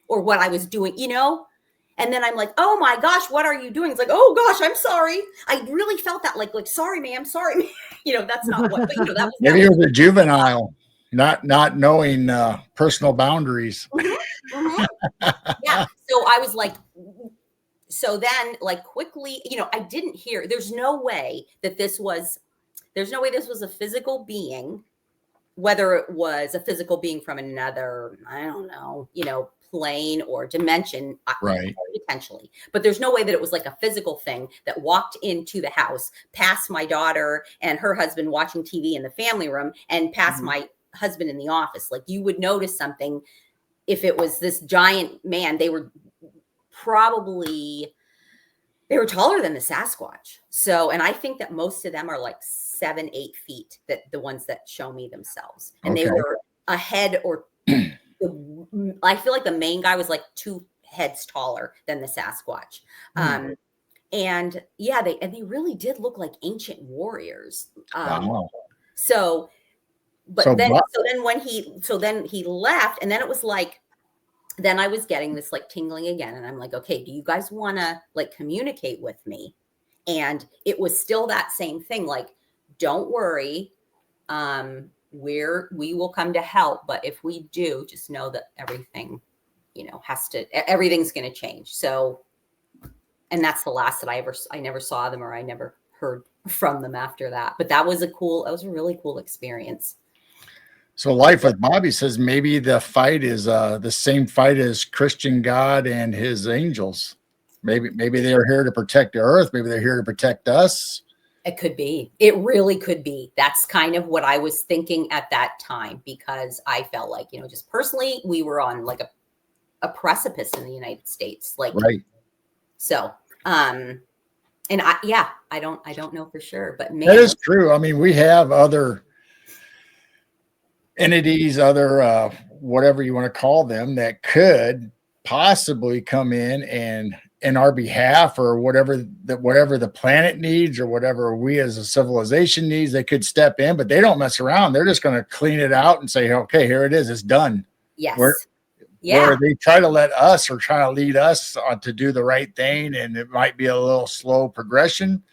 or what I was doing, And then I'm like, oh my gosh, what are you doing? It's like, oh gosh, I'm sorry. I really felt that like, sorry, ma'am, sorry. That's not what, but that was. Maybe he was a juvenile, not knowing personal boundaries. Yeah. So I was like, so then like quickly, I didn't hear, there's no way this was a physical being, whether it was a physical being from another, I don't know, plane or dimension, Right? Potentially, but there's no way that it was like a physical thing that walked into the house, past my daughter and her husband watching TV in the family room, and past my husband in the office. Like, you would notice something if it was this giant man. They were taller than the Sasquatch. So, and I think that most of them are like 7-8 feet, that the ones that show me themselves, and they were a head or I feel like the main guy was like 2 heads taller than the Sasquatch. And yeah, they really did look like ancient warriors. Wow. So then he left, and then it was like, then I was getting this like tingling again, and I'm like, okay, do you guys want to like communicate with me? And it was still that same thing, like, don't worry, we will come to help, but if we do, just know that everything, everything's going to change. So, and that's the last that I never saw them, or I never heard from them after that. But that was a really cool experience. So Life with Bobby says maybe the fight is the same fight as Christian God and his angels. Maybe they're here to protect the earth. Maybe they're here to protect us. It could be. It really could be. That's kind of what I was thinking at that time, because I felt like, just personally, we were on like a precipice in the United States. Like, right. So, And I don't know for sure, but man, That is true. I mean, we have other entities, other whatever you want to call them, that could possibly come in our behalf, or whatever the planet needs, or whatever we as a civilization needs. They could step in, but they don't mess around. They're just going to clean it out and say, okay, here it is, it's done. yes. Where they try to let us, or try to lead us to do the right thing, and it might be a little slow progression.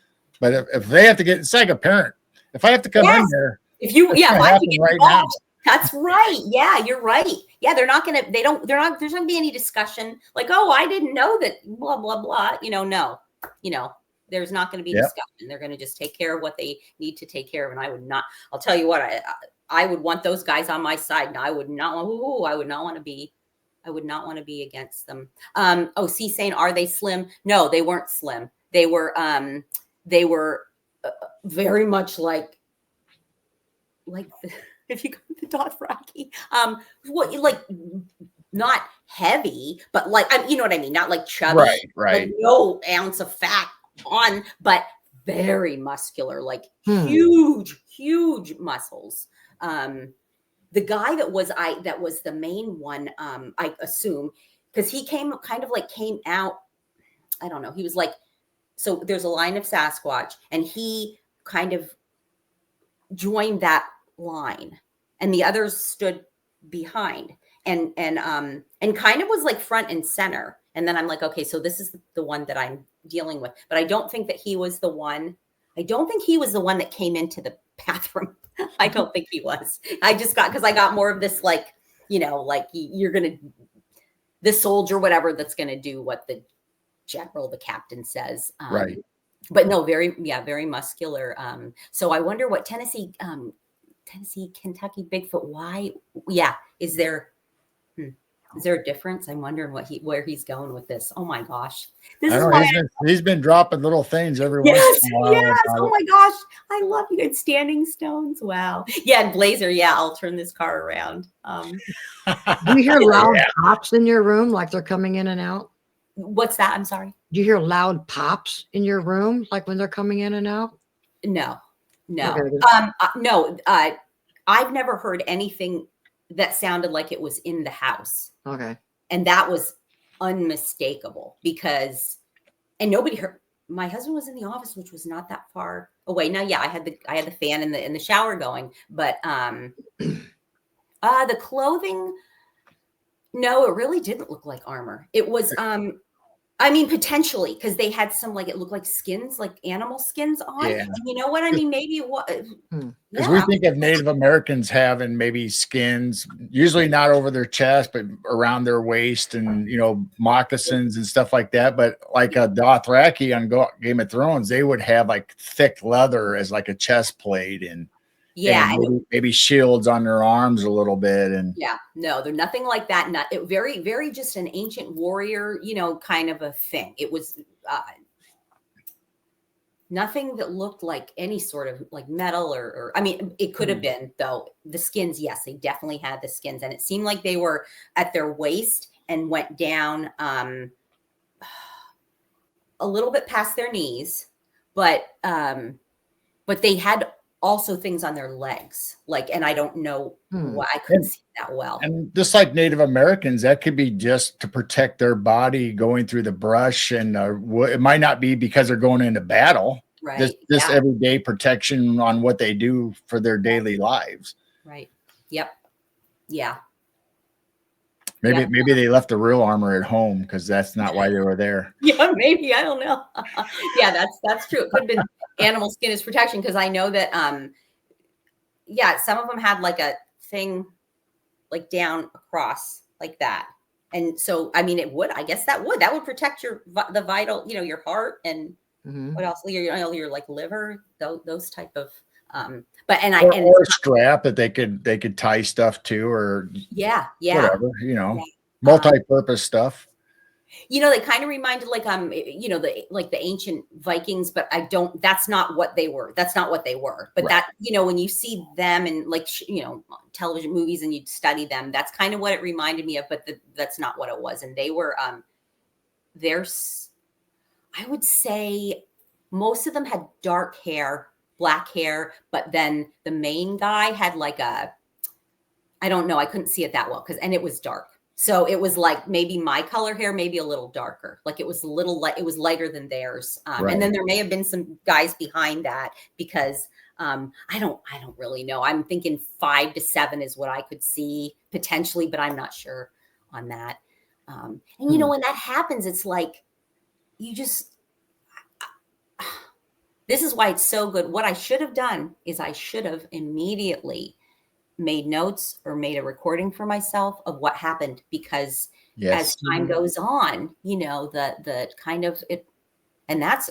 But if they have to get, it's like a parent. If I have to come in there, if you, if I have to get right involved, now. that's right. Yeah, you're right. Yeah, they're not, there's not gonna be any discussion like, oh, I didn't know that, blah, blah, blah. No, there's not going to be discussion. They're going to just take care of what they need to take care of. And I'll tell you what, I would want those guys on my side. And I would not want to be against them. C saying, are they slim? No, they weren't slim. They were very much like if you go to the Dothraki, not heavy, but you know what I mean? Not like chubby, right. Like no ounce of fat on, but very muscular, like huge muscles. The guy that was the main one, I assume, because he came out, I don't know. He was like, so there's a line of Sasquatch, and he kind of joined that line, and the others stood behind, and kind of was like front and center. And then I'm like, okay, so this is the one that I'm dealing with. But I don't think that he was the one. I don't think he was the one that came into the bathroom. I don't think he was. Because I got more of this, you're going to, the soldier, whatever, that's going to do what the general, the captain says. Right. But no, very muscular. So I wonder what Tennessee, Kentucky Bigfoot, why? Yeah. Is there a difference? I'm wondering where he's going with this. Oh my gosh. He's been dropping little things every once in a while. Yes. Oh my gosh. I love you. It's standing stones. Wow. Yeah. And Blazer. Yeah. I'll turn this car around. Do you hear loud pops in your room, like they're coming in and out? What's that? I'm sorry. Do you hear loud pops in your room, like when they're coming in and out? No. Okay. No. I've never heard anything that sounded like it was in the house. Okay. And that was unmistakable and nobody heard. My husband was in the office, which was not that far away. Now, yeah, I had the fan in the shower going, but the clothing, no, it really didn't look like armor. It was potentially, because they had some, it looked like skins, like animal skins on. Yeah. And you know what I mean? Maybe it was. Because we think of Native Americans having maybe skins, usually not over their chest, but around their waist, and moccasins and stuff like that. But like a Dothraki on Game of Thrones, they would have like thick leather as like a chest plate, and maybe shields on their arms a little bit. And no, they're nothing like that. Not very, very just an ancient warrior, kind of a thing. It was nothing that looked like any sort of like metal or it could have been, though. The skins, yes, they definitely had the skins, and it seemed like they were at their waist and went down a little bit past their knees, but they had also things on their legs, and I don't know why I couldn't see that well. And just like Native Americans, that could be just to protect their body going through the brush, and it might not be because they're going into battle. Right. This everyday protection on what they do for their daily lives. Right. Yep. Yeah. Maybe they left the real armor at home, because that's not why they were there. Yeah, maybe. I don't know. Yeah, that's true. It could have been animal skin as protection, because I know that some of them had like a thing like down across like that. And so that would protect the vital, your heart, and what else? Your like liver, those type of or a strap that they could tie stuff to, or whatever, multi-purpose stuff. They kind of reminded the ancient Vikings, but that's not what they were. But right. That, when you see them in television movies and you study them, that's kind of what it reminded me of, but that's not what it was. And they were, I would say most of them had dark hair, black hair, but then the main guy had like I don't know, I couldn't see it that well and it was dark. So it was like maybe my color hair, maybe a little darker. Like it was a little light, it was lighter than theirs. And then there may have been some guys behind that because I don't really know. I'm thinking 5 to 7 is what I could see potentially, but I'm not sure on that. And you know, when that happens, it's like you just this is why it's so good. What I should have done is I should have immediately made notes or made a recording for myself of what happened, because as time goes on, you know, the kind of it, and that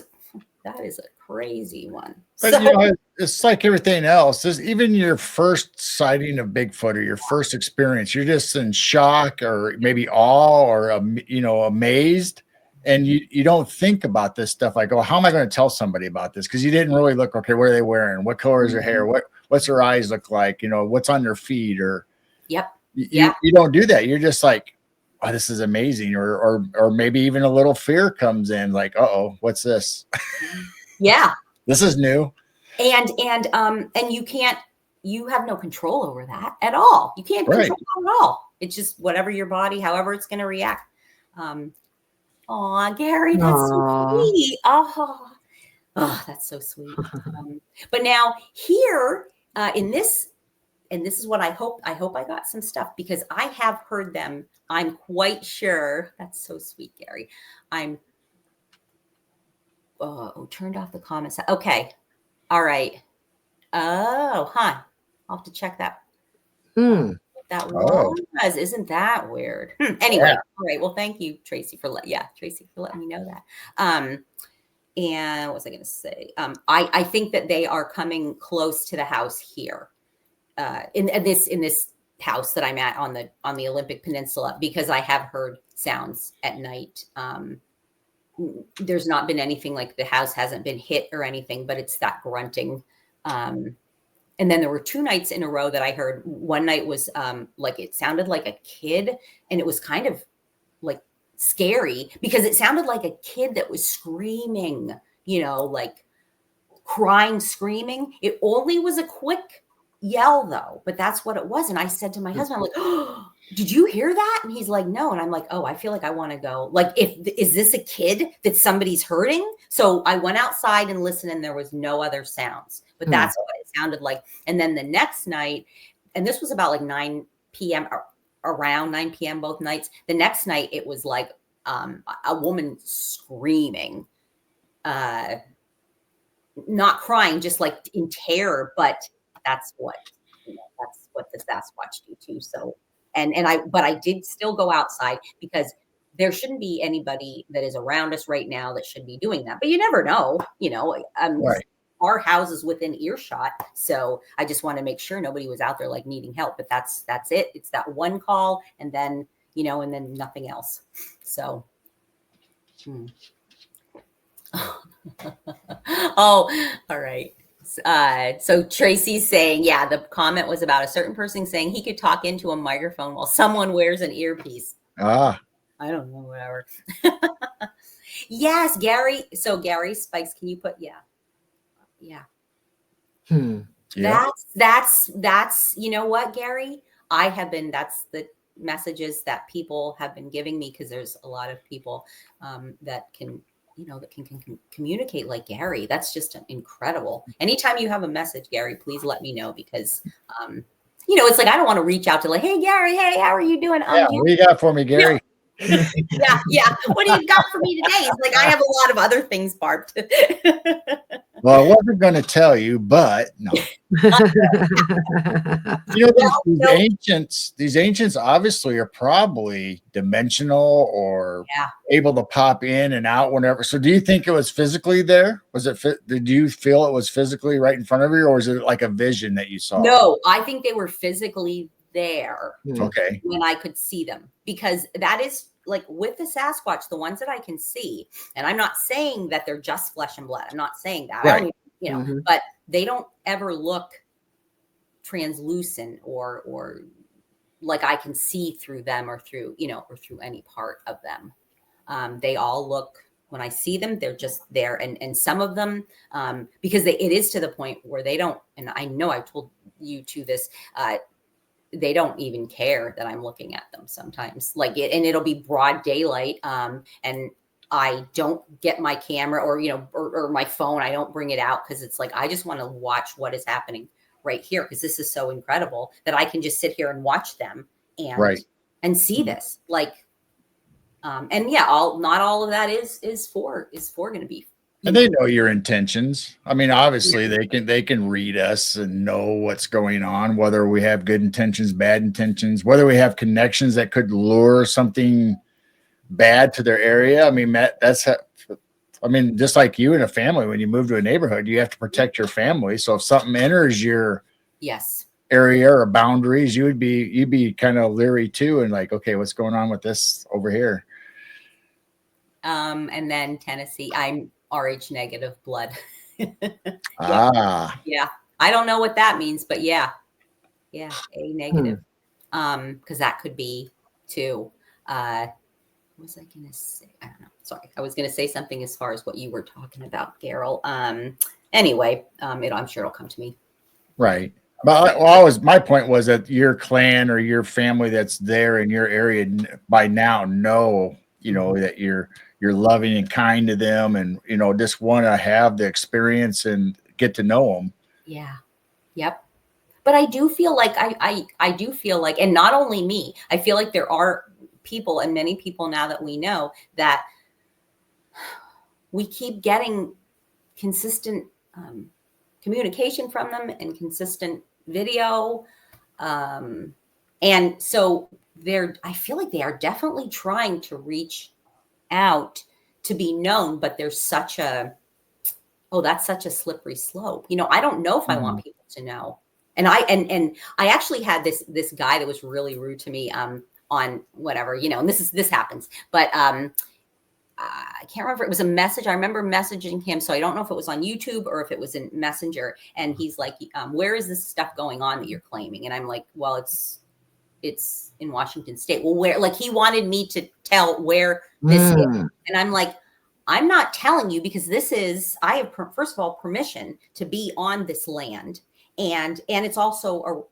is a crazy one. But you know, it's like everything else. Even your first sighting of Bigfoot or your first experience, you're just in shock or maybe awe or you know, amazed. And you don't think about this stuff like, oh, how am I going to tell somebody about this? Because you didn't really look, okay, what are they wearing? What color is their hair? What's their eyes look like? You know, what's on their feet? Or you don't do that. You're just like, oh, this is amazing. Or maybe even a little fear comes in, like, uh-oh, what's this? Yeah. This is new. And you have no control over that at all. You can't control it at all. It's just whatever your body, however it's going to react. Oh, Gary, that's so sweet. Oh, that's so sweet. But now here in this, and this is what I hope I got some stuff, because I have heard them. I'm quite sure. That's so sweet, Gary. Turned off the comments. Okay. All right. Oh, huh. I'll have to check that. That was, isn't that weird? Anyway, all right. Well, thank you, Tracy, for letting me know that. And what was I going to say? I think that they are coming close to the house here, in this house that I'm at on the Olympic Peninsula, because I have heard sounds at night. There's not been anything, like the house hasn't been hit or anything, but it's that grunting. And then there were 2 nights in a row that I heard. One night was like it sounded like a kid, and it was kind of like scary because it sounded like a kid that was screaming, you know, like crying, screaming. It only was a quick yell though, but that's what it was. And I said to my husband, I'm like, oh, did you hear that? And he's like, no. And I'm like, oh, I feel like I want to go. Like, is this a kid that somebody's hurting? So I went outside and listened, and there was no other sounds, but that's what it sounded like. And then the next night, and this was about like 9 p.m. or around 9 p.m. both nights. The next night, it was like a woman screaming, not crying, just like in terror. But that's what the Sasquatch do too. So, but I did still go outside, because there shouldn't be anybody that is around us right now that should be doing that. But you never know, you know. Our house is within earshot, so I just want to make sure nobody was out there like needing help. But that's it. It's that one call, and then, you know, and then nothing else. So. Oh, all right. So Tracy's saying, yeah, the comment was about a certain person saying he could talk into a microphone while someone wears an earpiece. I don't know, whatever. Yes, Gary. So Gary Spikes, can you put, yeah. That's, you know what, Gary? That's the messages that people have been giving me, because there's a lot of people that can, you know, that can communicate like Gary. That's just incredible. Anytime you have a message, Gary, please let me know, because, you know, it's like, I don't want to reach out to like, hey, Gary, hey, how are you doing? What do you got for me, Gary? Yeah. What do you got for me today? It's like, I have a lot of other things, Barb. Well, I wasn't going to tell you, but no. You know, these ancients obviously are probably dimensional or able to pop in and out whenever. So do you think it was physically there? Did you feel it was physically right in front of you, or is it like a vision that you saw? No, I think they were physically there. Okay. When I could see them, because that is like with the Sasquatch, the ones that I can see, and I'm not saying that they're just flesh and blood. I'm not saying that. Right. I don't, you know, but they don't ever look translucent or like I can see through them or through, you know, or through any part of them. They all look when I see them, they're just there. And some of them, because it is to the point where they don't, and I know I've told you to this, they don't even care that I'm looking at them sometimes, like and it'll be broad daylight. And I don't get my camera or, or my phone. I don't bring it out because it's like, I just want to watch what is happening right here. Because this is so incredible that I can just sit here and watch them and see this. Like, and yeah, not all of that is for going to be. And they know your intentions. I mean, obviously they can read us and know what's going on, whether we have good intentions, bad intentions, whether we have connections that could lure something bad to their area. I mean, just like you in a family, when you move to a neighborhood, you have to protect your family. So if something enters your area or boundaries, you'd be kind of leery too, and like, okay, what's going on with this over here? And then Tennessee, I'm Rh negative blood. Yeah. I don't know what that means, but yeah, A negative. Because that could be too. What was I gonna say? I don't know. Sorry, I was gonna say something as far as what you were talking about, Geryl. Anyway, I'm sure it'll come to me. Right. But my point was that your clan or your family that's there in your area by now know, that you're loving and kind to them, and just want to have the experience and get to know them. Yeah. Yep. But I do feel like I do feel like, and not only me, I feel like there are people, and many people now that we know, that we keep getting consistent communication from them and consistent video. And so I feel like they are definitely trying to reach out to be known, but there's that's such a slippery slope. I don't know if I want people to know. And I actually had this guy that was really rude to me on whatever, and this happens, but I can't remember. It was a message. I remember messaging him. So I don't know if it was on YouTube or if it was in Messenger. And he's like, where is this stuff going on that you're claiming? And I'm like, well, it's in Washington State. Well, where? Like, he wanted me to tell where this is. And I'm like, I'm not telling you, because I have, first of all, permission to be on this land. And it's also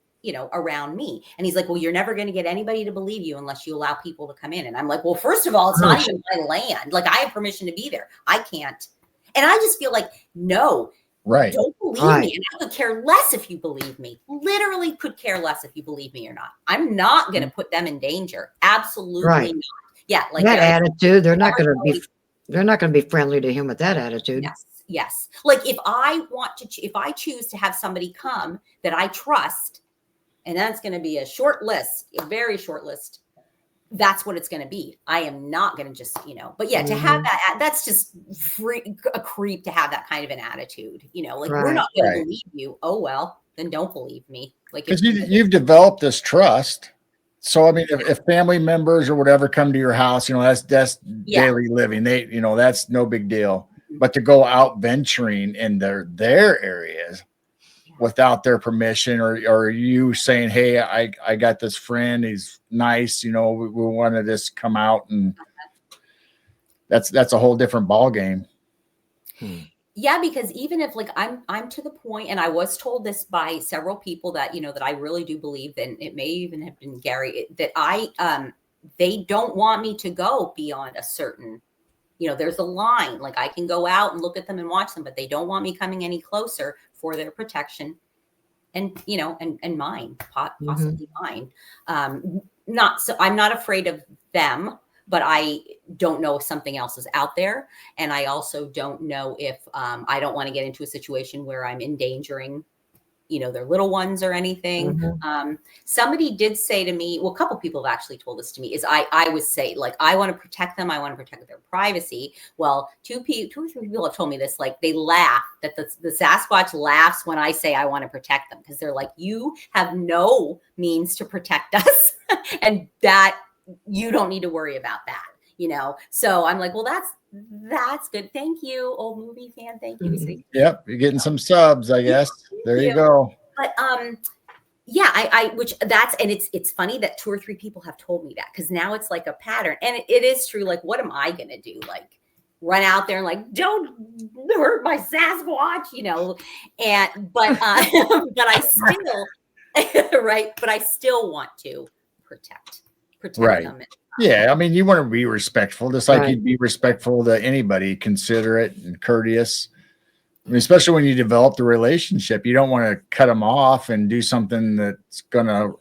around me. And he's like, well, you're never going to get anybody to believe you unless you allow people to come in. And I'm like, well, first of all, it's not even my land. Like, I have permission to be there. I can't. And I just feel like, no, don't believe me. And I could care less if you believe me. Literally could care less if you believe me or not. I'm not going to put them in danger. Absolutely not. Yeah. Like that attitude, they're not going to be friendly to him with that attitude. Yes. Like, if I choose to have somebody come that I trust, and that's going to be a short list, a very short list, that's what it's going to be. I am not going to just, but yeah, to have that's just a creep to have that kind of an attitude, like, we're not going to believe you. Oh, well, then don't believe me. Like, because you've developed this trust. So, I mean, if family members or whatever come to your house, that's daily living. They, that's no big deal. But to go out venturing in their areas without their permission, or you saying, hey, I got this friend, he's nice, we want to just come out, and that's a whole different ball game. Yeah, because even if, like, I'm to the point, and I was told this by several people that, that I really do believe, and it may even have been Gary, that they don't want me to go beyond a certain, there's a line. Like, I can go out and look at them and watch them, but they don't want me coming any closer for their protection and, and mine, possibly mine. I'm not afraid of them, but I don't know if something else is out there. And I also don't know if I don't want to get into a situation where I'm endangering, their little ones or anything. Somebody did say to me, well, a couple people have actually told this to me, is I would say, like, I want to protect them. I want to protect their privacy. Well, two or three people have told me this, like, they laugh, that the Sasquatch laughs when I say I want to protect them, because they're like, you have no means to protect us and that you don't need to worry about that, So I'm like, well, that's good. Thank you, old movie fan. Thank you. Yep, you're getting some subs, I guess. There you go. But yeah, it's funny that 2 or 3 people have told me that, because now it's like a pattern, and it is true. Like, what am I gonna do? Like, run out there and like, don't hurt my Sasquatch, you know, but I still, right. But I still want to protect Right. them. Yeah. I mean, you want to be respectful, just like Right. you'd be respectful to anybody, considerate and courteous. I mean, especially when you develop the relationship, you don't want to cut them off and do something that's going to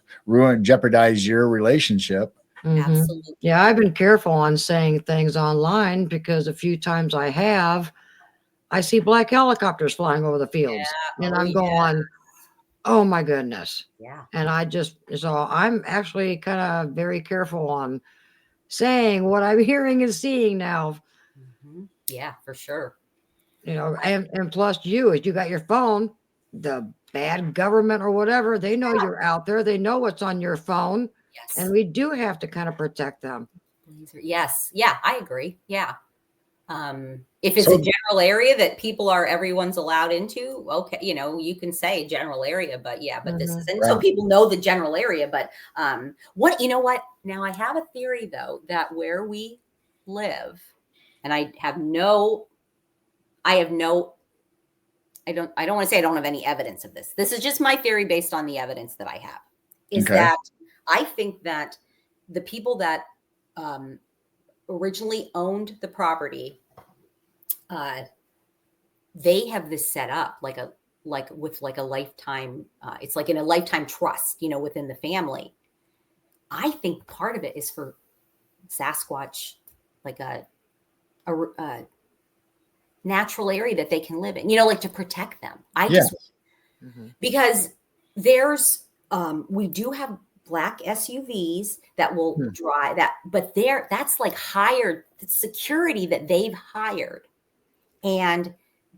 jeopardize your relationship. Absolutely. Yeah, I've been careful on saying things online because a few times I see black helicopters flying over the fields, and I'm going, oh my goodness. Yeah. And so I'm actually kind of very careful on saying what I'm hearing and seeing now. Yeah, for sure. You know, and plus as you got your phone, the bad government or whatever, they know you're out there. They know what's on your phone. Yes. And we do have to kind of protect them. Yes. Yeah, I agree. Yeah. If it's a general area that everyone's allowed into, okay, you know, you can say general area, but this isn't. So people know the general area, but you know what? Now I have a theory though, that where we live, and I don't want to say I don't have any evidence of this. This is just my theory based on the evidence that I have, is that I think that the people that originally owned the property, they have this set up with a lifetime, it's like in a lifetime trust, you know, within the family. I think part of it is for Sasquatch, like a natural area that they can live in, you know, like to protect them. Because there's we do have black SUVs that will drive that, but that's like hired security that they've hired, and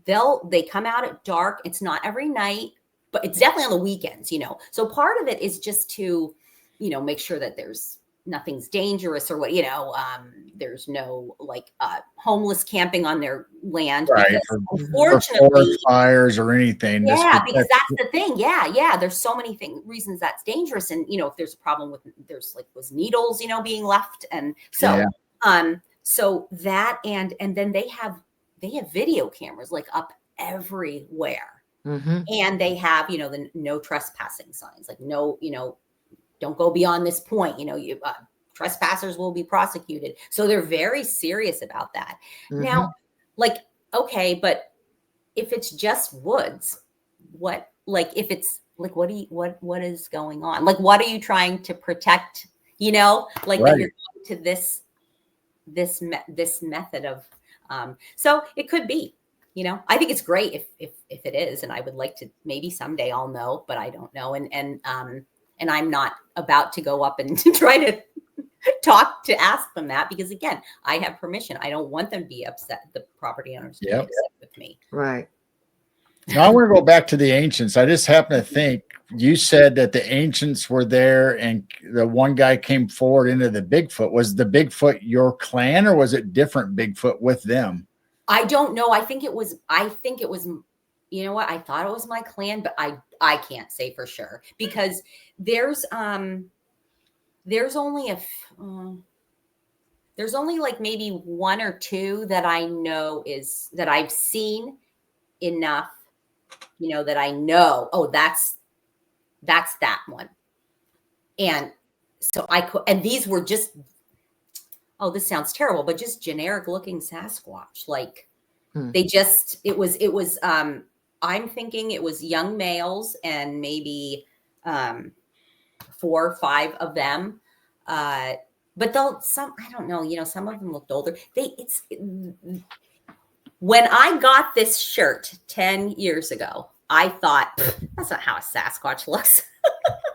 they come out at dark. It's not every night, but it's definitely on the weekends, you know. So part of it is just to, you know, make sure that nothing's dangerous or what, you know, there's no like homeless camping on their land, right? Unfortunately, fires or anything. Yeah, because that's the thing. Yeah. There's so many reasons that's dangerous, and you know, if there's a problem with was needles, you know, being left, and so so that and then they have video cameras like up everywhere, and they have, you know, the no trespassing signs, like no, you know, don't go beyond this point, you know, trespassers will be prosecuted. So they're very serious about that. Now, like, okay, but if it's just woods, what if it's like, what is going on? Like, what are you trying to protect? You know, like that you're going to this method of, so it could be, you know, I think it's great if it is, and I would like to, maybe someday I'll know, but I don't know. And I'm not about to go up and try to to ask them that, because again, I have permission. I don't want them to be upset. The property owners to be upset with me. Right. Now I want to go back to the ancients. I just happen to think you said that the ancients were there and the one guy came forward into the Bigfoot. Was the Bigfoot your clan, or was it different Bigfoot with them? I don't know. I think it was, you know what? I thought it was my clan, but I can't say for sure, because there's only like maybe one or two that I know that I've seen enough, you know, that I know, oh, that's that one. And so and these were just, oh, this sounds terrible, but just generic looking Sasquatch. Like it was, I'm thinking it was young males and maybe 4 or 5 of them. But I don't know, you know, some of them looked older. When I got this shirt 10 years ago, I thought, that's not how a Sasquatch looks.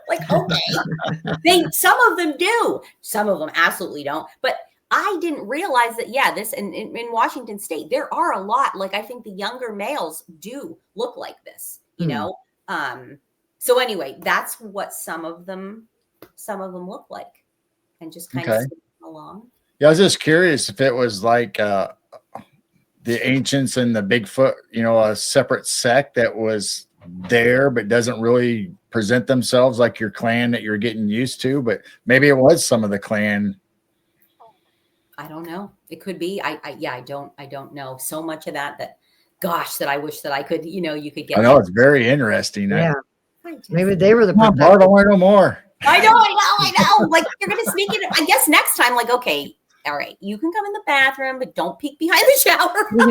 Like, okay, some of them do, some of them absolutely don't. But I didn't realize that, in Washington State, there are a lot, like, I think the younger males do look like this, you know? So anyway, that's what some of them look like, and just kind of along. Yeah, I was just curious if it was like the ancients and the Bigfoot, you know, a separate sect that was there but doesn't really present themselves like your clan that you're getting used to, but maybe it was some of the clan. I don't know. It could be. I don't know. So much of that gosh, that I wish that I could, you could get. I know, it's very interesting. Yeah. Maybe they were the Come on, Bart, I want to know more. I know. Like, you're going to sneak in. I guess next time, like, okay, all right, you can come in the bathroom, but don't peek behind the shower. And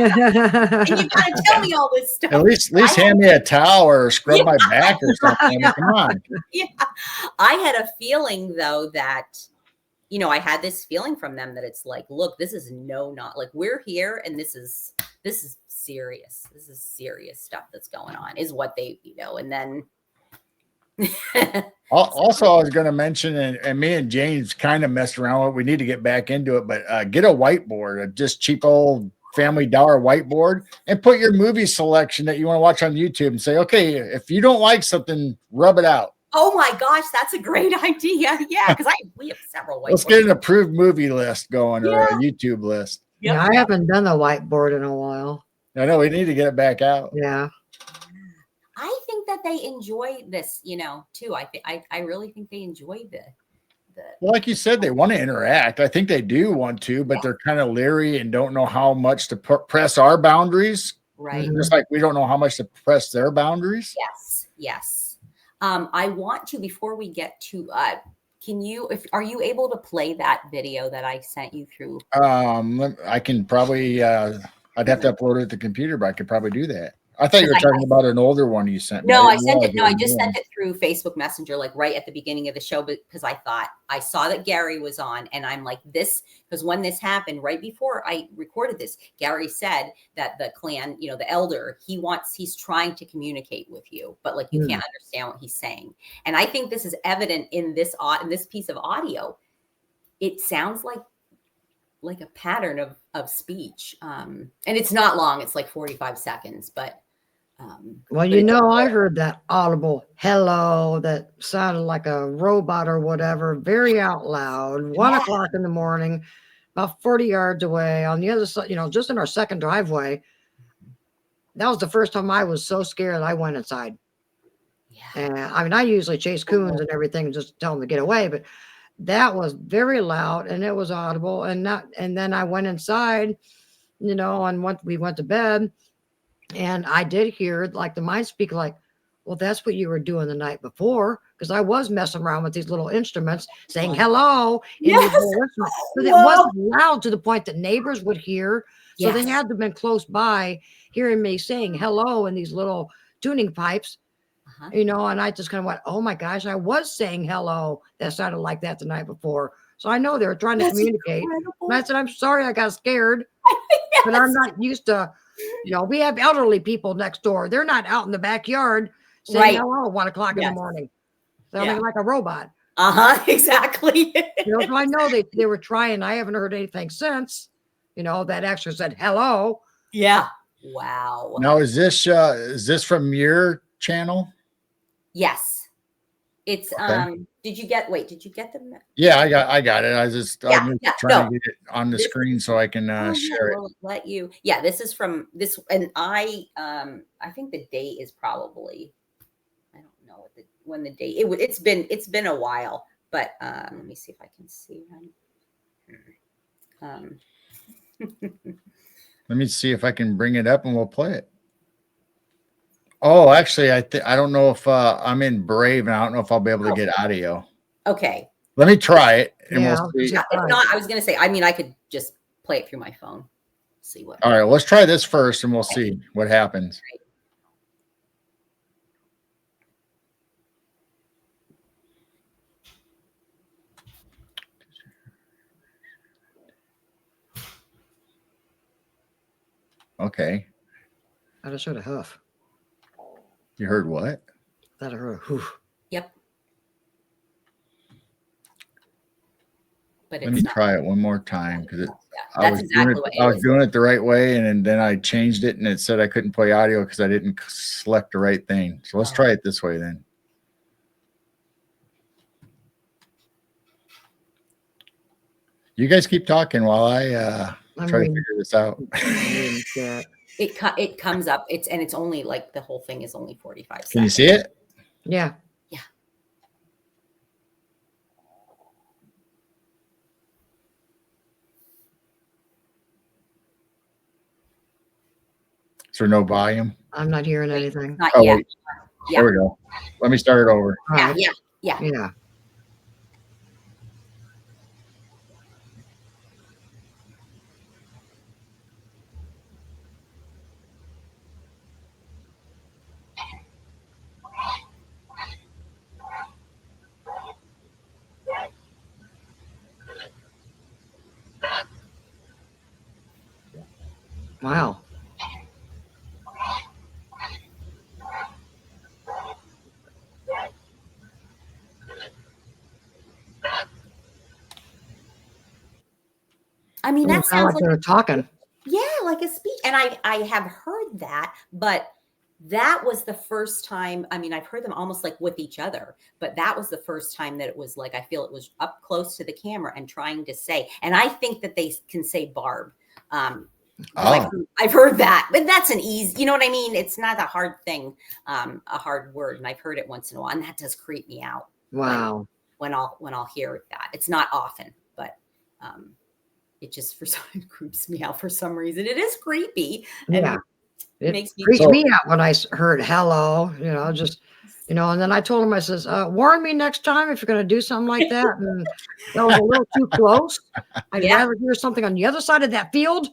you got to tell me all this stuff. At least hand me a towel or scrub my back or something. I mean, come on. Yeah. I had a feeling, though, that, I had this feeling from them that it's like, look, this is not like, we're here and this is serious. This is serious stuff that's going on, is what they, and then. Also, I was going to mention, and me and James kind of messed around with, we need to get back into it, but get a whiteboard, a just cheap old Family Dollar whiteboard, and put your movie selection that you want to watch on YouTube and say, okay, if you don't like something, rub it out. Oh my gosh, that's a great idea. Yeah, because we have several whiteboards. Let's get an approved movie list going, or a YouTube list. Yep. Yeah, I haven't done the whiteboard in a while. I know, we need to get it back out. Yeah. I think that they enjoy this, too. I really think they enjoy the. Well, like you said, they want to interact. I think they do want to, but they're kind of leery and don't know how much to press our boundaries. Right. Just like we don't know how much to press their boundaries. Yes. I want to, before we get to, are you able to play that video that I sent you through? I can probably, I'd have to upload it to the computer, but I could probably do that. I thought you were talking about an older one you sent me. No, I sent it. No, I just sent it through Facebook Messenger, like right at the beginning of the show, because I saw that Gary was on, and I'm like, this, because when this happened, right before I recorded this, Gary said that the clan, the elder, he's trying to communicate with you, but like you can't understand what he's saying. And I think this is evident in this piece of audio. It sounds like a pattern of speech. And it's not long. It's like 45 seconds, but. Well, I heard that audible hello that sounded like a robot or whatever, very out loud, 1 o'clock in the morning, about 40 yards away on the other side, just in our second driveway. That was the first time I was so scared I went inside. Yeah. And I usually chase coons and everything, just tell them to get away, but that was very loud and it was audible, and then I went inside, and we went to bed. And I did hear like the mind speak, like, well, that's what you were doing the night before, because I was messing around with these little instruments saying hello. Yes. But it wasn't loud to the point that neighbors would hear. So they had to have been close by hearing me saying hello in these little tuning pipes, and I just kind of went, oh my gosh, I was saying hello. That sounded like that the night before. So I know they were trying to communicate. Incredible. And I said, I'm sorry I got scared, but I'm not used to. We have elderly people next door. They're not out in the backyard saying hello at 1 o'clock in the morning, sounding like a robot. Exactly. So I know they were trying. I haven't heard anything since, that actually said hello. Yeah. Wow. Now, is this from your channel? Yes. It's okay. Did you get them? Yeah, I got it. I was trying to get it on the screen so I can share it. Let you. Yeah, this is from this, and I think the date is probably, I don't know when the date. It's been a while, but let me see if I can see them. Let me see if I can bring it up and we'll play it. Oh, actually, I don't know if I'm in Brave, and I don't know if I'll be able to get audio. Okay. Let me try it, and we'll see. If not, I was going to say, I could just play it through my phone. See what. All right, let's try this first, and we'll see what happens. Okay. I just heard a hoof. You heard what? That I heard a hoof. Yep. But let me try it one more time, because I was doing it the right way, and then I changed it, and it said I couldn't play audio because I didn't select the right thing. So let's try it this way then. You guys keep talking while I try to figure this out. It comes up. It's only like the whole thing is only 45 seconds. Can you see it? Yeah. Yeah. Is there no volume? I'm not hearing anything. Not Oh, yet. wait. Yeah. There we go. Let me start it over. Yeah, Right. yeah. Yeah. Wow. I mean, that Doesn't sound sounds like they're talking. like a speech. And I have heard that, but that was the first time. I mean, I've heard them almost like with each other, but that was the first time that it was like, I feel it was up close to the camera and trying to say, and I think that they can say Barb. I've heard that, but that's an easy, you know what I mean? It's not a hard thing, a hard word. And I've heard it once in a while, and that does creep me out. Wow. When I'll hear that. It's not often, but it just it creeps me out for some reason. It is creepy. And Yeah. It makes me freaked me out when I heard hello, just, and then I told him, I says, warn me next time if you're going to do something like that. And that was a little too close. I'd rather hear something on the other side of that field,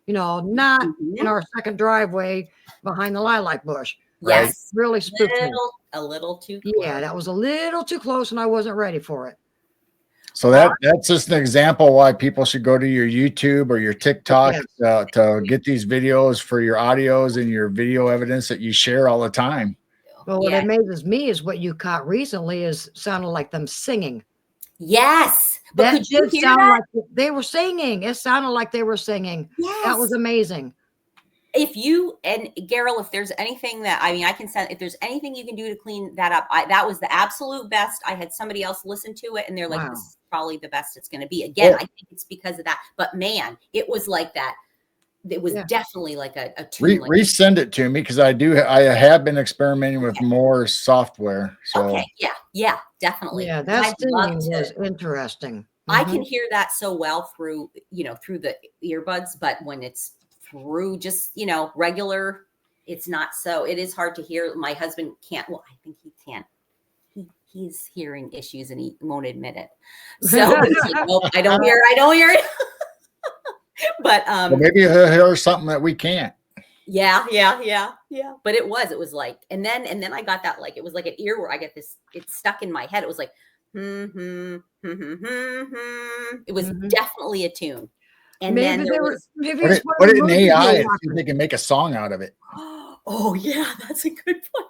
not in our second driveway behind the lilac bush. Yes. It really spooked me. A little too close. Yeah, that was a little too close and I wasn't ready for it. So that's just an example why people should go to your YouTube or your TikTok to get these videos for your audios and your video evidence that you share all the time. Well, what amazes me is what you caught recently is sounded like them singing. Yes. But That could you did hear sound that? like they were singing. It sounded like they were singing. Yes. That was amazing. If you and Geryl, if there's anything that I can send, if there's anything you can do to clean that up, that was the absolute best. I had somebody else listen to it, and they're like, "This is probably the best it's going to be." Again, I think it's because of that. But man, it was like that. It was definitely like a tune. Resend it to me because I have been experimenting with more software. So okay, yeah, definitely. Yeah, that singing was interesting. I can hear that so well through the earbuds, but when it's through just regular, it's not so. It is hard to hear. My husband can't. Well, I think he can't. He's hearing issues and he won't admit it. So he's like, nope, I don't hear it. But well, maybe he'll hear something that we can't. Yeah. But it was like, and then I got that, like, it was like an ear where I get this, it's stuck in my head. It was like, It was definitely a tune. And maybe then there was put it in AI and see if they can make a song out of it. Oh yeah, that's a good point.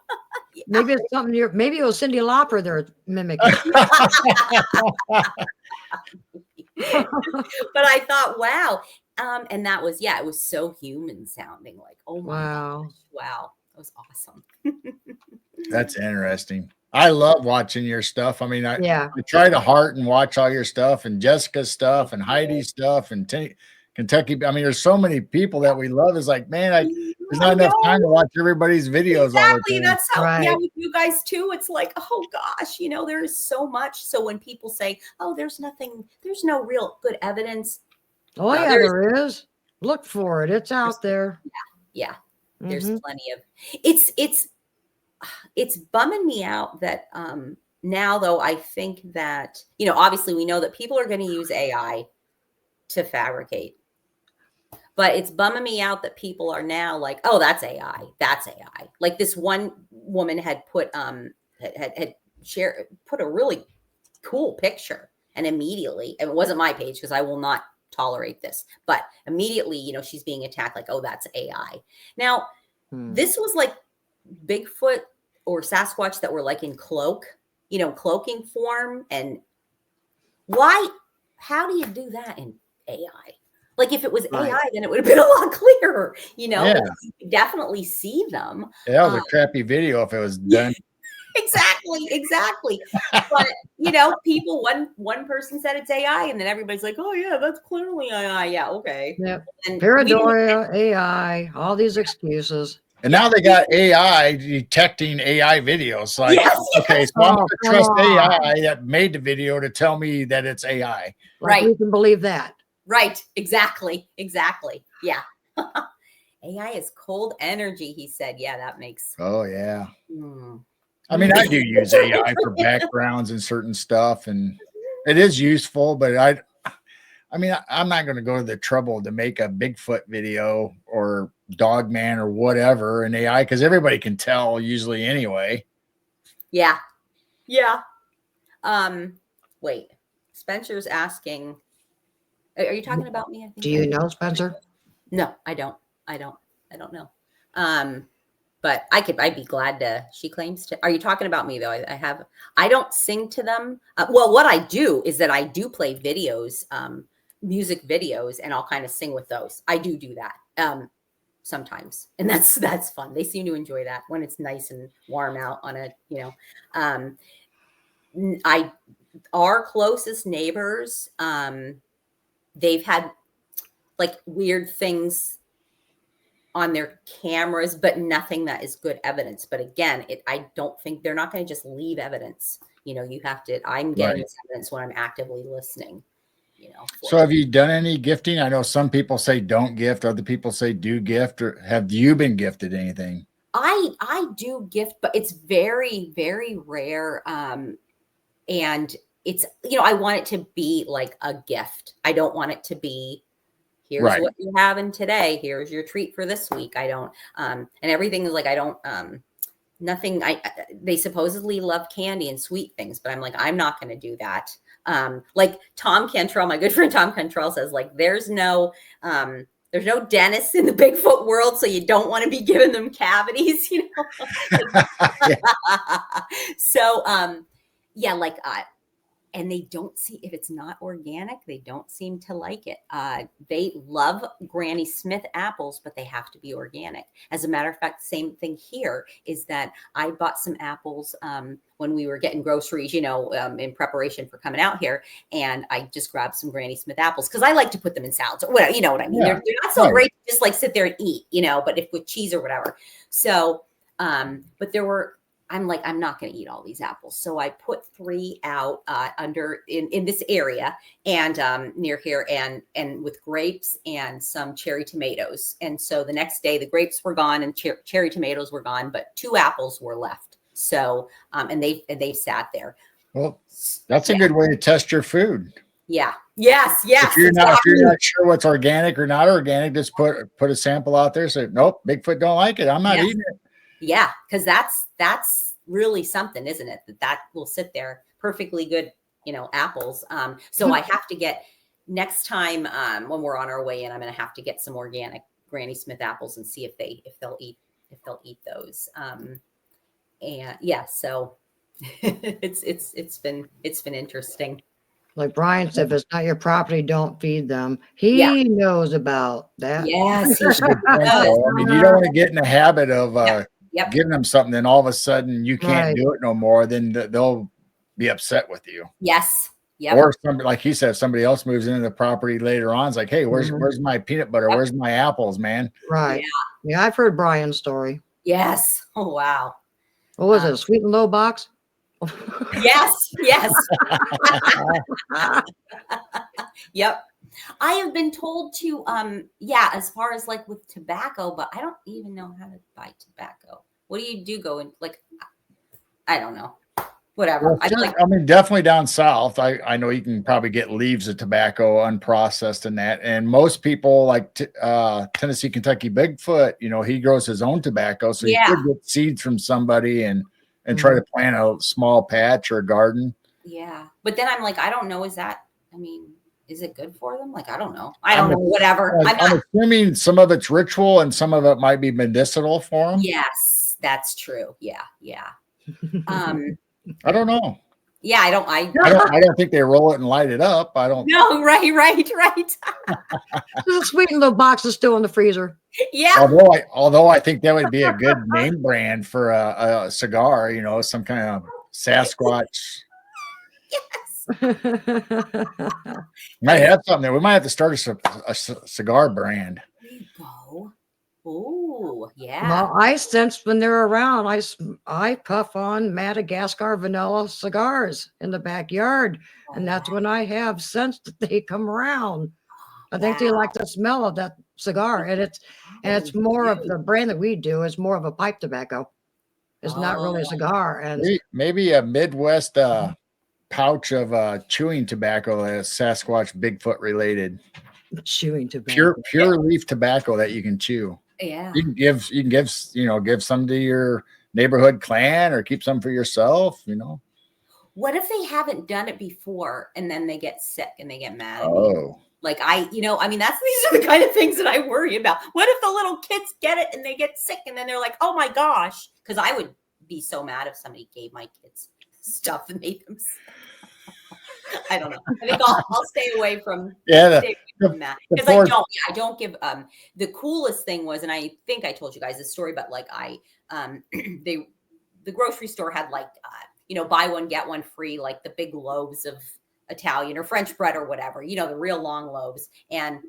Yeah. Maybe it's something maybe it was Cyndi Lauper they're mimicking. But I thought, wow. And that was, it was so human sounding, like, oh my gosh, wow. That was awesome. That's interesting. I love watching your stuff. I mean, I try to heart and watch all your stuff and Jessica's stuff and Heidi's stuff and Kentucky. I mean, there's so many people that we love. It's like, man, there's not enough time to watch everybody's videos. Exactly. All the time. That's how, with you guys too. It's like, oh gosh, there is so much. So when people say, oh, there's no real good evidence. Oh yeah, there is. Look for it. It's out there. Yeah. There's plenty of it's bumming me out that now though, I think that, obviously we know that people are going to use AI to fabricate, but it's bumming me out that people are now like, oh, that's AI. That's AI. Like this one woman had put put a really cool picture, and immediately, and it wasn't my page because I will not tolerate this, but immediately, she's being attacked like, oh, that's AI. Now, this was like Bigfoot or Sasquatch that were like in cloaking form. And how do you do that in AI? Like if it was AI, then it would have been a lot clearer, you could definitely see them. Yeah, that was a crappy video if it was done. Exactly. But people, one person said it's AI, and then everybody's like, oh yeah, that's clearly AI. Yeah, okay. Yep. Pareidolia, AI, all these excuses. And now they got AI detecting AI videos. Like, okay, so I'm going to trust AI that made the video to tell me that it's AI. Right. We can believe that. Right. Exactly. Yeah. AI is cold energy, he said. Yeah, that makes. Oh yeah. Hmm. I mean, I do use AI for backgrounds and certain stuff, and it is useful. But I'm not going to go to the trouble to make a Bigfoot video or Dogman or whatever in AI because everybody can tell usually anyway. Yeah. Yeah. Wait. Spencer's asking. Are you talking about me? I think Do you know, Spencer? No, I don't. I don't know. But I'd be glad to. She claims to. Are you talking about me though? I don't sing to them. Well, what I do is that I do play videos, music videos, and I'll kind of sing with those. I do that sometimes, and that's fun. They seem to enjoy that when it's nice and warm out on a, our closest neighbors, they've had like weird things on their cameras, but nothing that is good evidence. But again, I don't think they're not going to just leave evidence. You have to, I'm getting this evidence when I'm actively listening, So have you done any gifting? I know some people say don't gift, other people say do gift, or have you been gifted anything? I do gift, but it's very, very rare. And it's, I want it to be like a gift. I don't want it to be, here's what you're having today. Here's your treat for this week. I don't, and everything is like, I don't, nothing. They supposedly love candy and sweet things, but I'm like, I'm not going to do that. Like Tom Cantrell, my good friend Tom Cantrell says, like, there's no dentists in the Bigfoot world, so you don't want to be giving them cavities, So, yeah, like, and they don't see, if it's not organic, they don't seem to like it. They love Granny Smith apples, but they have to be organic. As a matter of fact, same thing here is that I bought some apples when we were getting groceries, in preparation for coming out here. And I just grabbed some Granny Smith apples because I like to put them in salads or whatever, you know what I mean? Yeah. They're not so great to just like sit there and eat, but if with cheese or whatever. So, but I'm like, I'm not going to eat all these apples. So I put 3 out in this area and near here and with grapes and some cherry tomatoes. And so the next day the grapes were gone and cherry tomatoes were gone, but 2 apples were left. So, and they sat there. Well, that's a good way to test your food. Yeah. Yes. If you're not sure what's organic or not organic, just put a sample out there. Say, nope, Bigfoot don't like it. I'm not eating it. Yeah, because that's really something, isn't it? That will sit there, perfectly good, apples. So I have to get next time when we're on our way in, I'm going to have to get some organic Granny Smith apples and see if they'll eat those. And yeah, so it's been interesting. Like Brian said, if it's not your property, don't feed them. He knows about that. Yes, he That's a good point, though. I mean, you don't want to get in the habit of giving them something, then all of a sudden you can't do it no more. Then they'll be upset with you. Yes. Yep. Or somebody, like he said, if somebody else moves into the property later on, it's like, hey, where's my peanut butter? Yep. Where's my apples, man? Right. Yeah, I've heard Brian's story. Yes. Oh, wow. What was it? A sweet and low box? Yes. Yep. I have been told to, as far as like with tobacco, but I don't even know how to buy tobacco. What do you do going like, I don't know, whatever. Well, I mean, definitely down south, I know you can probably get leaves of tobacco unprocessed and that. And most people like Tennessee, Kentucky Bigfoot, he grows his own tobacco. So you could get seeds from somebody and try to plant a small patch or a garden. Yeah. But then I'm like, I don't know. Is it good for them? Like, I don't know. I don't know. Whatever. I'm assuming some of it's ritual and some of it might be medicinal for them. Yes, that's true. Yeah. I don't know. Yeah, I don't think they roll it and light it up. I don't. No, right. The sweet and low box is still in the freezer. Yeah. Although I think that would be a good name brand for a cigar. Some kind of Sasquatch. Yes. Might have something there. We might have to start a cigar brand. There you go. Oh, yeah. Well, I sense when they're around, I puff on Madagascar vanilla cigars in the backyard, and that's when I have sense that they come around. I think they like the smell of that cigar, and it's more of the brand that we do is more of a pipe tobacco. It's not really a cigar, and Maybe a Midwest pouch of chewing tobacco that's Sasquatch Bigfoot related. chewing tobacco. Pure leaf tobacco that you can chew. Yeah. You can give some to your neighborhood clan or keep some for yourself, What if they haven't done it before and then they get sick and they get mad at me? Oh. Like these are the kind of things that I worry about. What if the little kids get it and they get sick and then they're like, oh my gosh, because I would be so mad if somebody gave my kids stuff and made them sick. I don't know. I think I'll stay away from that because I don't give. The coolest thing was, and I think I told you guys this story, but like the grocery store had like buy one get one free, like the big loaves of Italian or French bread or whatever, the real long loaves, and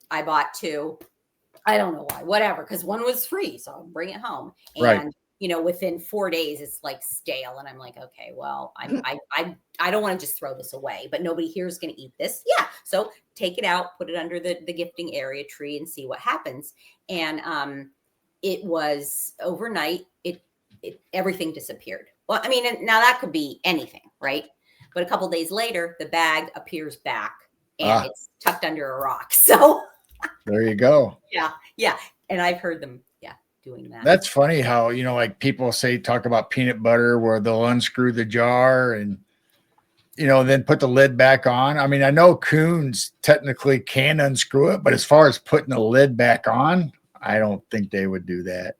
I bought 2. I don't know why, whatever, because one was free, so I'll bring it home, and. Right. Within 4 days, it's like stale. And I'm like, okay, well, I don't want to just throw this away, but nobody here is going to eat this. Yeah. So take it out, put it under the gifting area tree and see what happens. And it was overnight. Everything disappeared. Well, I mean, now that could be anything, right? But a couple days later, the bag appears back and it's tucked under a rock. So there you go. Yeah. Yeah. And I've heard them. Doing that. That's funny how, like people talk about peanut butter where they'll unscrew the jar and, then put the lid back on. I mean, I know coons technically can unscrew it, but as far as putting the lid back on, I don't think they would do that.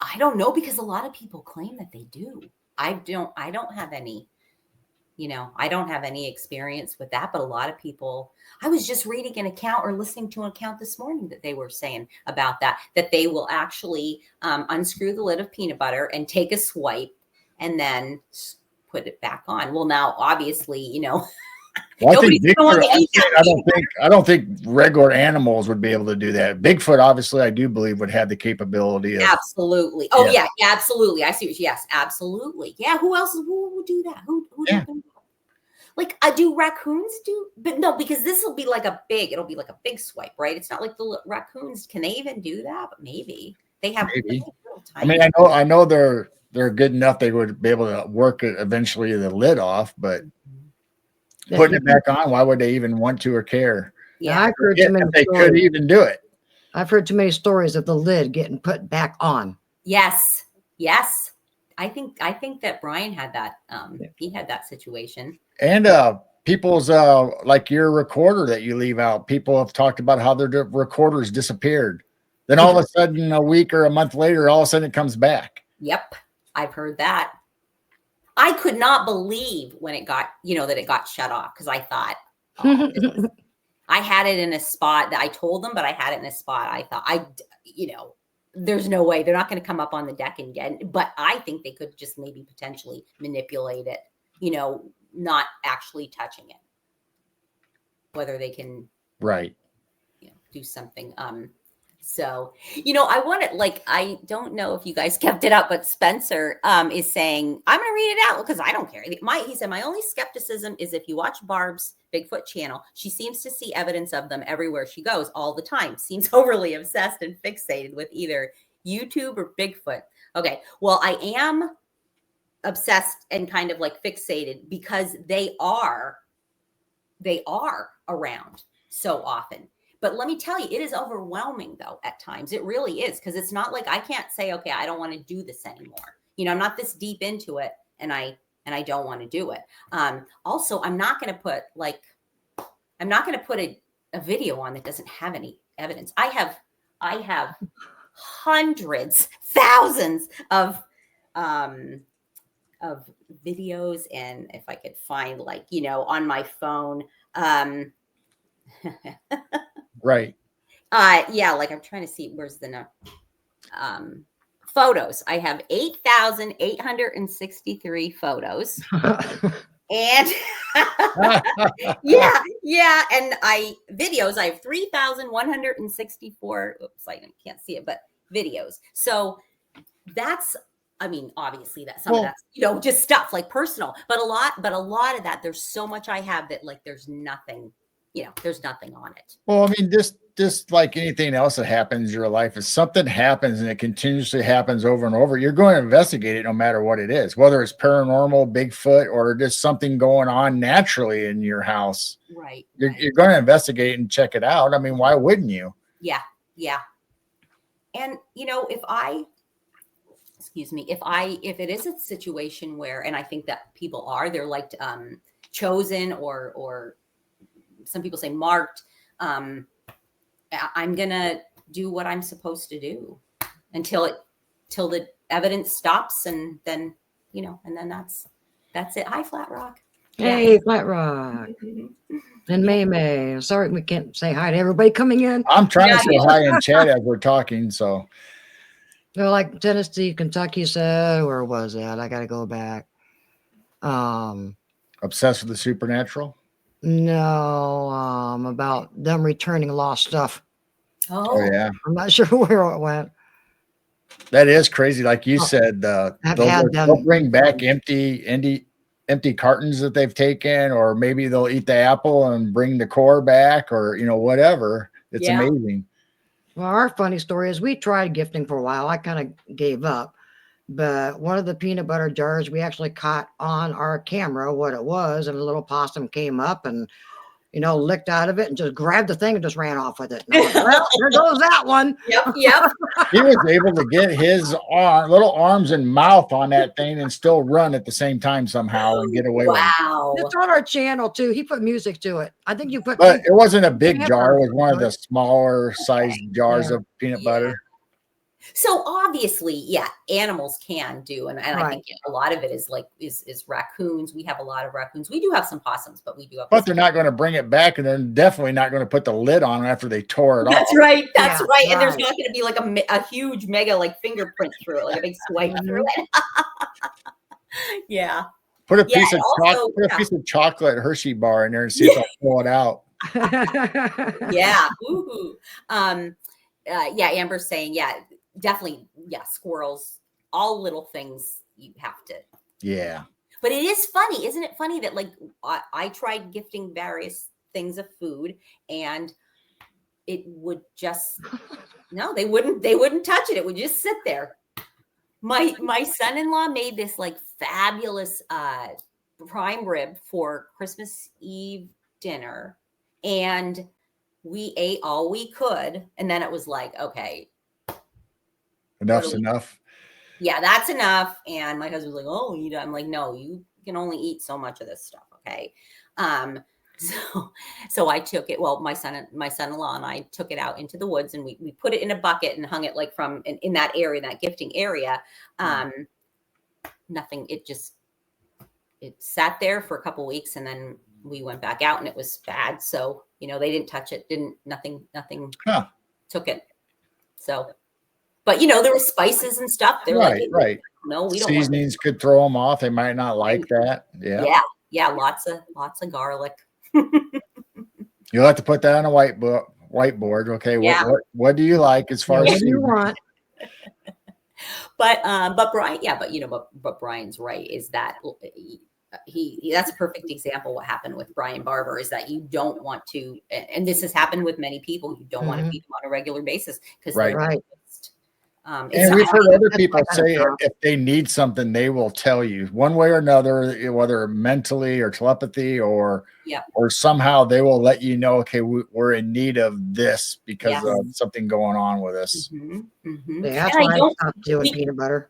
I don't know, because a lot of people claim that they do. I don't have any, I don't have any experience with that, but a lot of people, I was just reading an account or listening to an account this morning that they were saying about that they will actually unscrew the lid of peanut butter and take a swipe and then put it back on. Well, now, obviously, well, I don't think regular animals would be able to do that. Bigfoot, obviously, I do believe would have the capability of. Absolutely. Oh yeah, absolutely. I see what. Yes, absolutely. Yeah. Who would do that? Who like do raccoons do? But no, because this will be like it'll be like a big swipe, right? It's not like the raccoons. Can they even do that? But maybe they have. Maybe. I mean, I know they're good enough. They would be able to work eventually the lid off, but. Putting it back on, why would they even want to or care? Yeah, I've heard too many they could even do it. I've heard too many stories of the lid getting put back on. Yes. I think that Brian had that. He had that situation. And people's like your recorder that you leave out. People have talked about how their recorders disappeared. Then all of a sudden, a week or a month later, all of a sudden it comes back. Yep, I've heard that. I could not believe when it got, that it got shut off, because I thought, I had it in a spot that I told them, but I had it in a spot. I thought there's no way they're not going to come up on the deck again. But I think they could just maybe potentially manipulate it, not actually touching it. Whether they can, right, do something. So, I don't know if you guys kept it up, but Spencer is saying, I'm going to read it out because I don't care. He said, my only skepticism is if you watch Barb's Bigfoot channel, she seems to see evidence of them everywhere she goes all the time. Seems overly obsessed and fixated with either YouTube or Bigfoot. Okay, well, I am obsessed and kind of like fixated because they are around so often. But let me tell you, it is overwhelming, though, at times. It really is, because it's not like I can't say, okay, I don't want to do this anymore. I'm not this deep into it, and I don't want to do it. Also, I'm not going to put a video on that doesn't have any evidence. I have hundreds, thousands of videos, and if I could find on my phone. Right. I'm trying to see where's the photos. I have 8,863 photos. And and videos, I have 3,164. Oops, I can't see it, but videos. So that's, obviously that's some of that's, just stuff like personal, but a lot of that, there's so much I have that there's nothing there's nothing on it. Well, I mean, just like anything else that happens in your life, if something happens and it continuously happens over and over, you're going to investigate it no matter what it is, whether it's paranormal, Bigfoot, or just something going on naturally in your house. Right. You're going to investigate and check it out. I mean, why wouldn't you? Yeah. Yeah. And, if it is a situation where, and I think that people they're like chosen or some people say marked, I'm going to do what I'm supposed to do till the evidence stops. And then, and then that's it. Hi, Flat Rock. Hey, Flat Rock. And May. Sorry, we can't say hi to everybody coming in. I'm trying to say hi in chat as we're talking. So, like Tennessee, Kentucky said, where was that? I got to go back. Obsessed with the supernatural? No, about them returning lost stuff. Oh yeah. I'm not sure where it went. That is crazy. Like you said, they'll bring back empty cartons that they've taken, or maybe they'll eat the apple and bring the core back, or whatever. It's amazing. Well, our funny story is we tried gifting for a while. I kind of gave up, but one of the peanut butter jars, we actually caught on our camera what it was, and a little possum came up and licked out of it and just grabbed the thing and just ran off with it. Like, well, there goes that one. Yep. He was able to get his little arms and mouth on that thing and still run at the same time somehow and get away with it. Wow. It's on our channel too. He put music to it. I think you put. But it wasn't a big jar. It was one of the smaller sized jars of peanut butter. So obviously, animals can do, and I think a lot of it is is raccoons. We have a lot of raccoons. We do have some possums, but we do have. But they're not going to bring it back, and they're definitely not going to put the lid on after they tore it off. That's right. That's right. And there's not going to be like a huge mega fingerprint through it, like a big swipe through it. Yeah. Put a piece of chocolate. Put a piece of chocolate Hershey bar in there and see if they'll pull it out. Yeah. Ooh. Amber's saying, definitely, squirrels, all little things you have to. Yeah. But it is funny, isn't it funny that I tried gifting various things of food and it would just they wouldn't touch it. It would just sit there. My son-in-law made this fabulous prime rib for Christmas Eve dinner, and we ate all we could, and then it was okay. Enough's enough. Yeah, that's enough. And my husband was like, "Oh, you know," I'm like, "No, you can only eat so much of this stuff." Okay. So I took it. Well, my son-in-law and I took it out into the woods, and we put it in a bucket and hung it from in that area, that gifting area. Nothing. It sat there for a couple weeks, and then we went back out, and it was bad. So they didn't touch it. Nothing took it. So. But there were spices and stuff. They're right. No, we don't. Seasonings could throw them off. They might not like that. Yeah. Lots of garlic. You'll have to put that on a whiteboard. Okay. Yeah. What do you like as far as you want? But Brian, but Brian's right. Is that that's a perfect example. What happened with Brian Barber is that you don't want to, and this has happened with many people. You don't want to feed them on a regular basis because right. And we've heard other people say if they need something, they will tell you one way or another, whether mentally or telepathy or somehow they will let you know, okay, we're in need of this because of something going on with us. That's why I stopped doing peanut butter.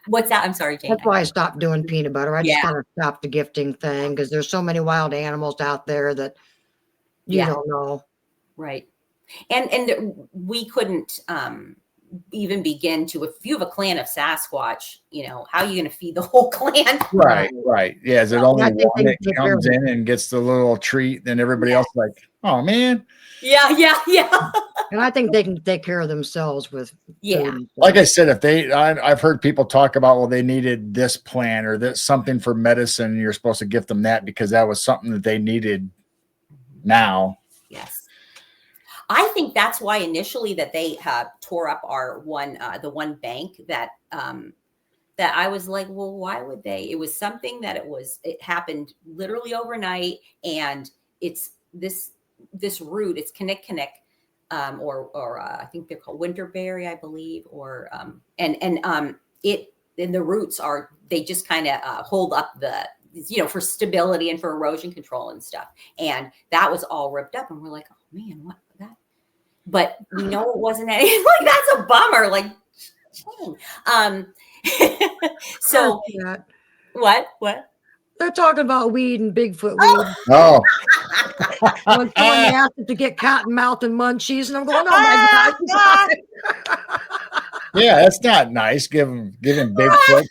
What's that? I'm sorry, Jane. That's why I stopped doing peanut butter. I just kind of stopped the gifting thing because there's so many wild animals out there that you don't know. Right. And we couldn't even begin to, if you have a clan of Sasquatch, how are you going to feed the whole clan? Right. Yeah. Is it only one that comes in and gets the little treat, then everybody else oh man. Yeah. And I think they can take care of themselves with food. Like I said, I've heard people talk about, well, they needed this plant or this something for medicine. And you're supposed to gift them that because that was something that they needed now. Yes. I think that's why initially that they tore up our the one bank that I was like, well, why would they? It was something that it happened literally overnight, and it's this this root. It's kinnick, or I think they're called winterberry, I believe, or and the roots they just kind of hold up for stability and for erosion control and stuff. And that was all ripped up, and we're like, oh man, what that? But we know it wasn't any like that's a bummer. Like, so what? They're talking about weed and Bigfoot weed. Oh, When someone asked if to get cotton mouth and munchies, and I'm going, oh my God. yeah, that's not nice. Giving Bigfoot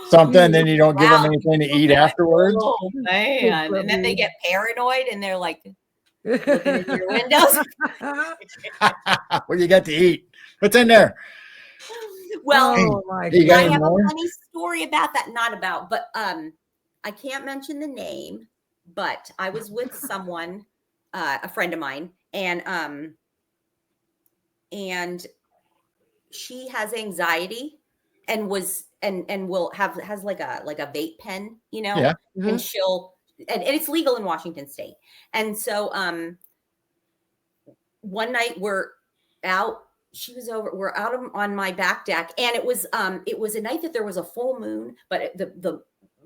something, then you don't give them anything to eat afterwards. Oh man! And then they get paranoid, and they're like looking in your windows. What do you got to eat? What's in there? Well, my God. I have a funny story about that. Not about, but I can't mention the name. But I was with someone, a friend of mine, and she has anxiety, and has like a vape pen, Yeah. and she'll and it's legal in Washington State. And so one night we're out. We're out on my back deck, and it was a night that there was a full moon, but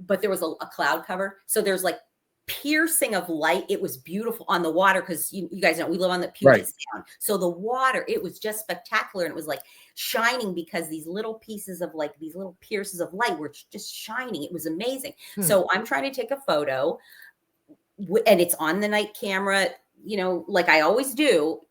but there was a cloud cover, so there's like piercing of light. It was beautiful on the water, because you guys know we live on the Puget Sound, so the water, it was just spectacular, and it was like shining because these little pieces of these little pierces of light were just shining. It was amazing. So I'm trying to take a photo, and it's on the night camera, like I always do.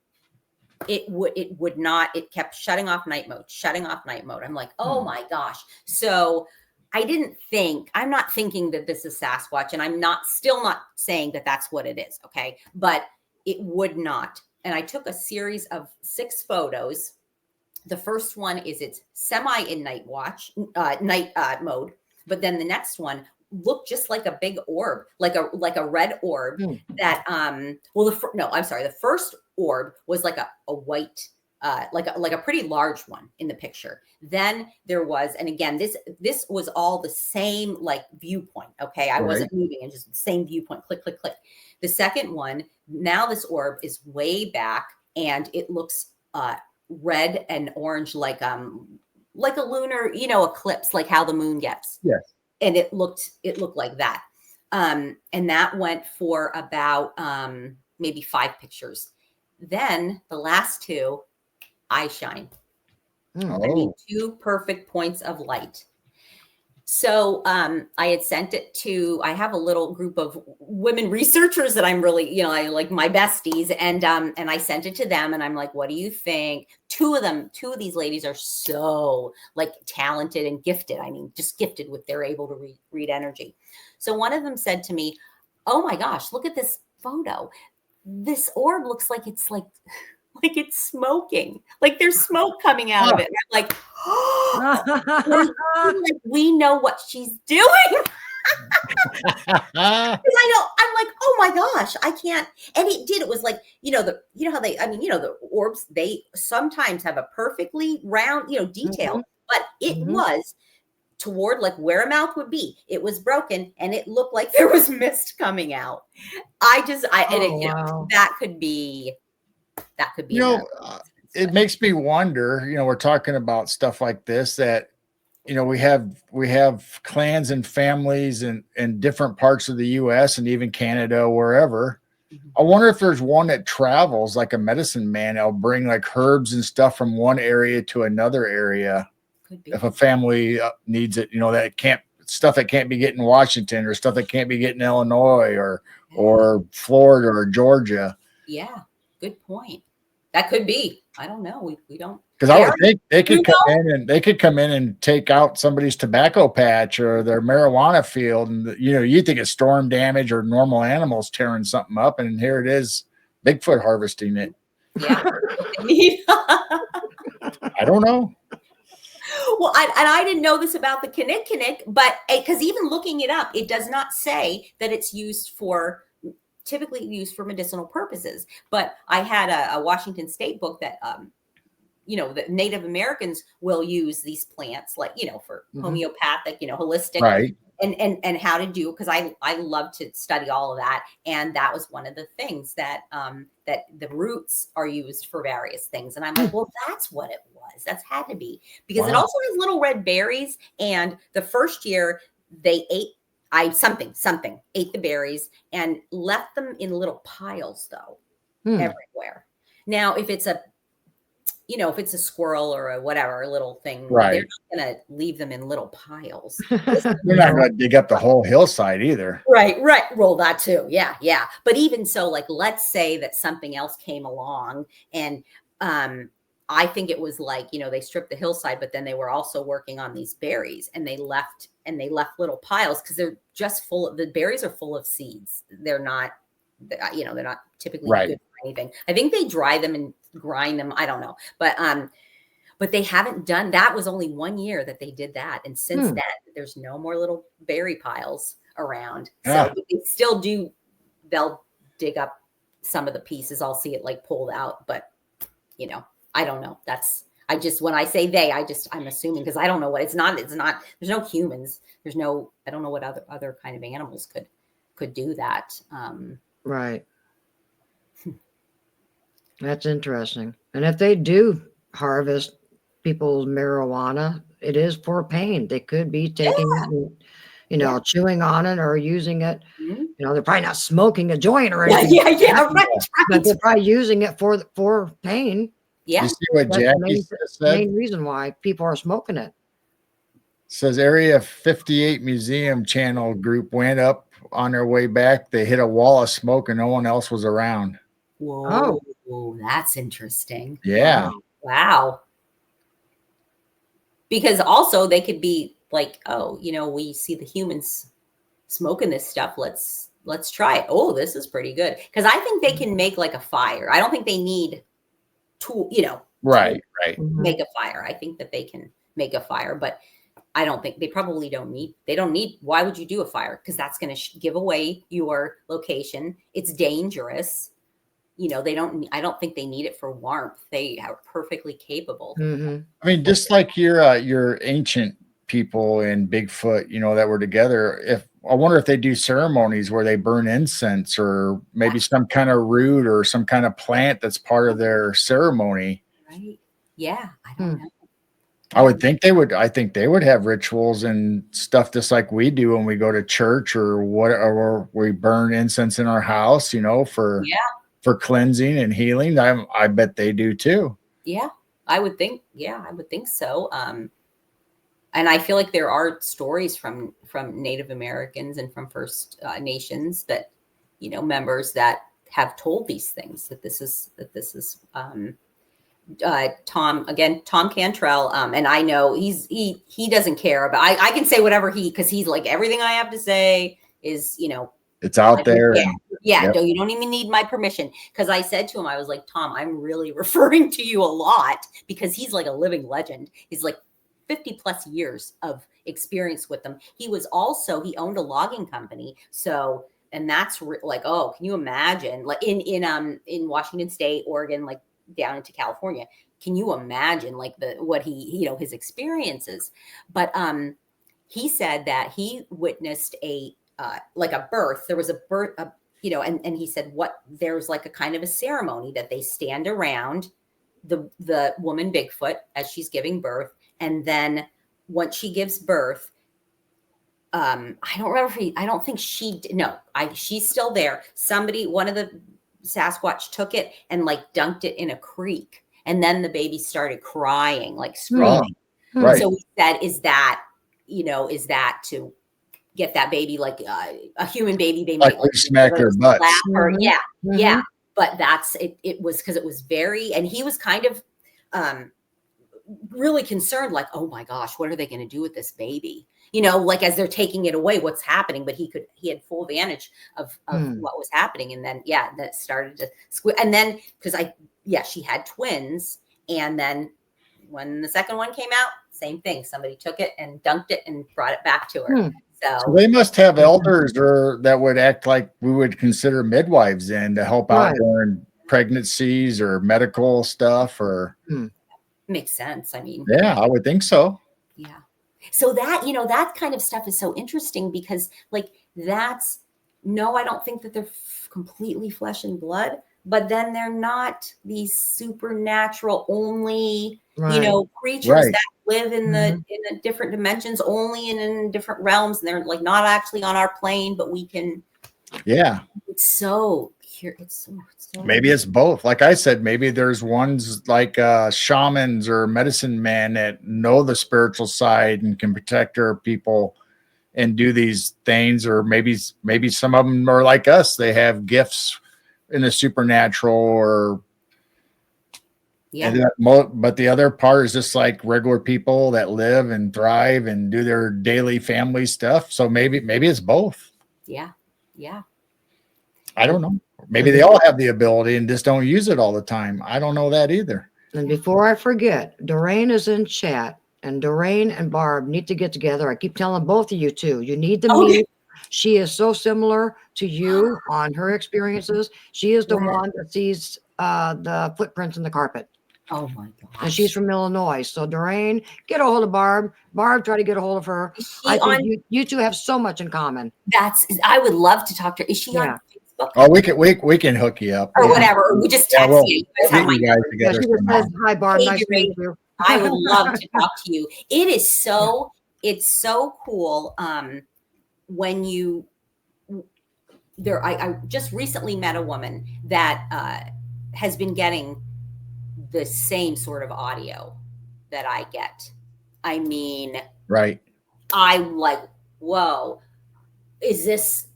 It would not. It kept shutting off night mode. I'm like, oh my gosh. So I'm not thinking that this is Sasquatch, and I'm still not saying that that's what it is. Okay. But it would not. And I took a series of 6 photos. The first one is it's semi in night mode. But then the next one looked just like a big orb, like a red orb that, the first orb was like a white, like a pretty large one in the picture. Then there was, and again, this was all the same viewpoint. Okay. I wasn't moving, and just the same viewpoint, click, click, click. The second one, now this orb is way back, and it looks red and orange, like a lunar, eclipse, like how the moon gets. Yes. And it looked like that. And that went for about maybe 5 pictures. Then the last 2, eye shine. I mean, 2 perfect points of light. So I had sent it to, I have a little group of women researchers that I'm really, I like my besties. And I sent it to them, and I'm like, what do you think? 2 of these ladies are so talented and gifted. I mean, just gifted with, they're able to read energy. So one of them said to me, oh my gosh, look at this photo. This orb looks like it's it's smoking, like there's smoke coming out of it. And I'm like, oh, we know what she's doing. Because I'm like, oh my gosh, I can't. And it was like, how they, the orbs, they sometimes have a perfectly round, detail, but it was toward where a mouth would be. It was broken, and it looked like there was mist coming out. That could be. It makes me wonder, we're talking about stuff like this, that, we have clans and families in different parts of the US and even Canada, wherever. I wonder if there's one that travels like a medicine man. I'll bring herbs and stuff from one area to another area. Could be. If a family needs it, that can't be getting in Washington, or stuff that can't be getting in Illinois or Florida or Georgia. Yeah. Good point. That could be. I don't know. We don't. Because I would think they could come in and take out somebody's tobacco patch or their marijuana field, and you think it's storm damage or normal animals tearing something up, and here it is, Bigfoot harvesting it. Yeah. I don't know. Well, I didn't know this about the kinnick, but because even looking it up, it does not say that it's typically used for medicinal purposes. But I had a Washington State book that, that Native Americans will use these plants, for homeopathic, holistic. Right. and how to do, because I love to study all of that, and that was one of the things that that the roots are used for various things, and I'm like, well, that's what it was. That's had to be, because it also has little red berries, and the first year they ate something ate the berries and left them in little piles though everywhere. Now if it's a if it's a squirrel or a whatever, a little thing, they're not going to leave them in little piles. They're not going to dig up the whole hillside either. Right. Well, that too. Yeah. But even so, like, let's say that something else came along, and I think it was like, they stripped the hillside, but then they were also working on these berries, and they left little piles, because they're just the berries are full of seeds. They're not, they're not typically good for anything. I think they dry them and grind them. I don't know. But they haven't done that. Was only 1 year that they did that. And since then, there's no more little berry piles around. So they still do. They'll dig up some of the pieces. I'll see it like pulled out, but I don't know. When I say I'm assuming, because I don't know what it's not, there's no humans. I don't know what other kind of animals could do that. Right. That's interesting. And if they do harvest people's marijuana, it is for pain. They could be taking it and, chewing on it or using it. They're probably not smoking a joint or anything. Right. But they're probably using it for pain. Yeah. You see what Jackie said? Main reason why people are smoking it. Says Area 58 Museum Channel group went up on their way back. They hit a wall of smoke and no one else was around. Whoa. Oh, that's interesting. Yeah. Wow. Because also they could be like, we see the humans smoking this stuff. Let's try it. Oh, this is pretty good. Because I think they can make like a fire. I don't think they need to, right. make a fire. I think that they can make a fire, but I don't think they don't need, why would you do a fire? Because that's going to give away your location. It's dangerous. I don't think they need it for warmth. They are perfectly capable. I mean, just like your ancient people in Bigfoot, that were together. I wonder if they do ceremonies where they burn incense or maybe some kind of root or some kind of plant that's part of their ceremony. Right. Yeah. I don't know. I think they would have rituals and stuff just like we do when we go to church or we burn incense in our house, for cleansing and healing. I bet they do too. Yeah, I would think so. And I feel like there are stories from Native Americans and from First Nations that, members that have told these things, that this is Tom Cantrell. And I know he doesn't care, but I can say whatever because he's like, everything I have to say is, it's out there. No, you don't even need my permission. Because I said to him, I was like, Tom, I'm really referring to you a lot, because he's like a living legend. He's like 50 plus years of experience with them. He owned a logging company. So, and that's like, oh, can you imagine, like in Washington State, Oregon, like down into California, can you imagine like his experiences? But he said that he witnessed a birth. There was a birth, and he said there's like a kind of a ceremony that they stand around the woman Bigfoot as she's giving birth. And then once she gives birth, I don't remember she's still there. One of the Sasquatch took it and like dunked it in a creek. And then the baby started crying, like screaming. Right. So he said, is that to get that baby, like a human baby, they might like smack their butt. Yeah. But it was because it was and he was kind of really concerned, like, oh my gosh, what are they going to do with this baby? Like as they're taking it away, what's happening? But he had full advantage of what was happening. And then, that started to squeal. And then, because she had twins. And then when the second one came out, same thing. Somebody took it and dunked it and brought it back to her. So they must have elders that would act like we would consider midwives to help out during pregnancies or medical stuff or. Makes sense. I mean, I would think so. Yeah. So that, that kind of stuff is so interesting because like no, I don't think that they're completely flesh and blood, but then they're not these supernatural only, creatures Right. that live in the different dimensions only and in different realms. And they're like not actually on our plane, but we can. Yeah. It's so Maybe it's both. Like I said, maybe there's ones like shamans or medicine men that know the spiritual side and can protect their people and do these things, or maybe some of them are like us. They have gifts in the supernatural, or but the other part is just like regular people that live and thrive and do their daily family stuff. So maybe it's both. Yeah. I don't know. Maybe they all have the ability and just don't use it all the time. I don't know that either. And before I forget, Doreen is in chat, and Doreen and Barb need to get together. I keep telling both of you two, you need to meet. She is so similar to you on her experiences. She is the one that sees the footprints in the carpet. Oh my gosh. And she's from Illinois. So Doreen, get a hold of Barb. Barb, try to get a hold of her. I think you two have so much in common. I would love to talk to her. Is she on Facebook? Oh, we can hook you up. Or whatever. We just text you. Get you guys together. She just says, hi, Barb. Nice to meet you. I would love to talk to you. It is so, it's so cool. When I just recently met a woman that has been getting the same sort of audio that I get. I mean, right. I'm like, whoa, is this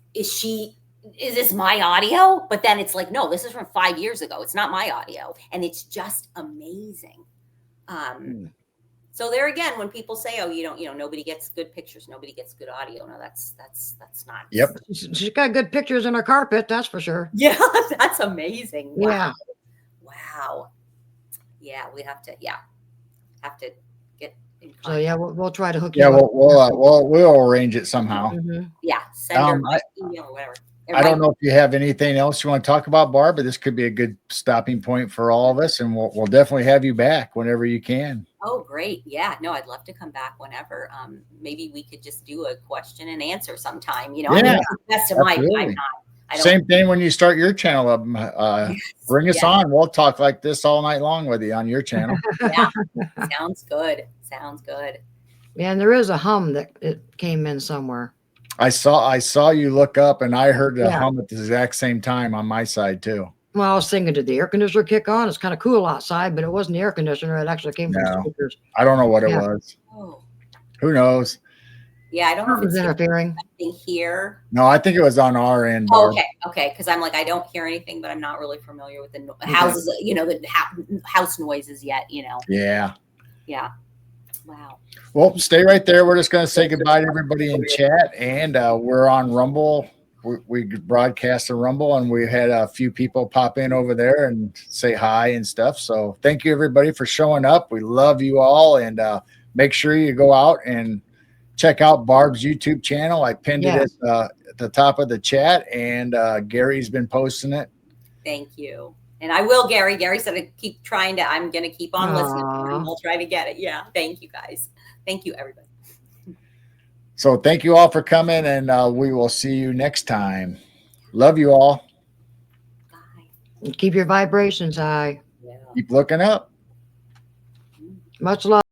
my audio? But then it's like, no, this is from 5 years ago. It's not my audio. And it's just amazing. So there again, when people say, oh, nobody gets good pictures, nobody gets good audio. No, that's not. Yep. She's got good pictures in her carpet. That's for sure. Yeah. That's amazing. Wow. Yeah. Wow. Yeah. We have to get in contact. So yeah, we'll try to hook you up. up. We'll arrange it somehow. Yeah. Send her my email or whatever. I don't know if you have anything else you want to talk about, Barb, but this could be a good stopping point for all of us, and we'll definitely have you back whenever you can. Oh, great. Yeah, no, I'd love to come back whenever. Maybe we could just do a question and answer sometime, Yeah, I mean, the best of my time. Same thing when you start your channel up. Bring us on. We'll talk like this all night long with you on your channel. Yeah, sounds good. Yeah, and there is a hum that it came in somewhere. I saw you look up, and I heard the hum at the exact same time on my side too. Well, I was thinking, did the air conditioner kick on? It's kind of cool outside, but it wasn't the air conditioner. It actually came from the speakers. I don't know what it was. Oh. Who knows? Yeah, I don't know if it's interfering here. No, I think it was on our end. Oh, okay. Because I'm like, I don't hear anything, but I'm not really familiar with the houses, the house noises yet. Yeah. Yeah. Wow. Well, stay right there. We're just going to say goodbye to everybody in chat, and we're on Rumble. We broadcast on Rumble, and we had a few people pop in over there and say hi and stuff. So thank you, everybody, for showing up. We love you all, and make sure you go out and check out Barb's YouTube channel. I pinned it at the top of the chat, and Gary's been posting it. Thank you. And I will, Gary. Gary said to keep trying I'm going to keep on listening. And we'll try to get it. Yeah. Thank you, guys. Thank you, everybody. So thank you all for coming, and we will see you next time. Love you all. Bye. And keep your vibrations high. Yeah. Keep looking up. Much love.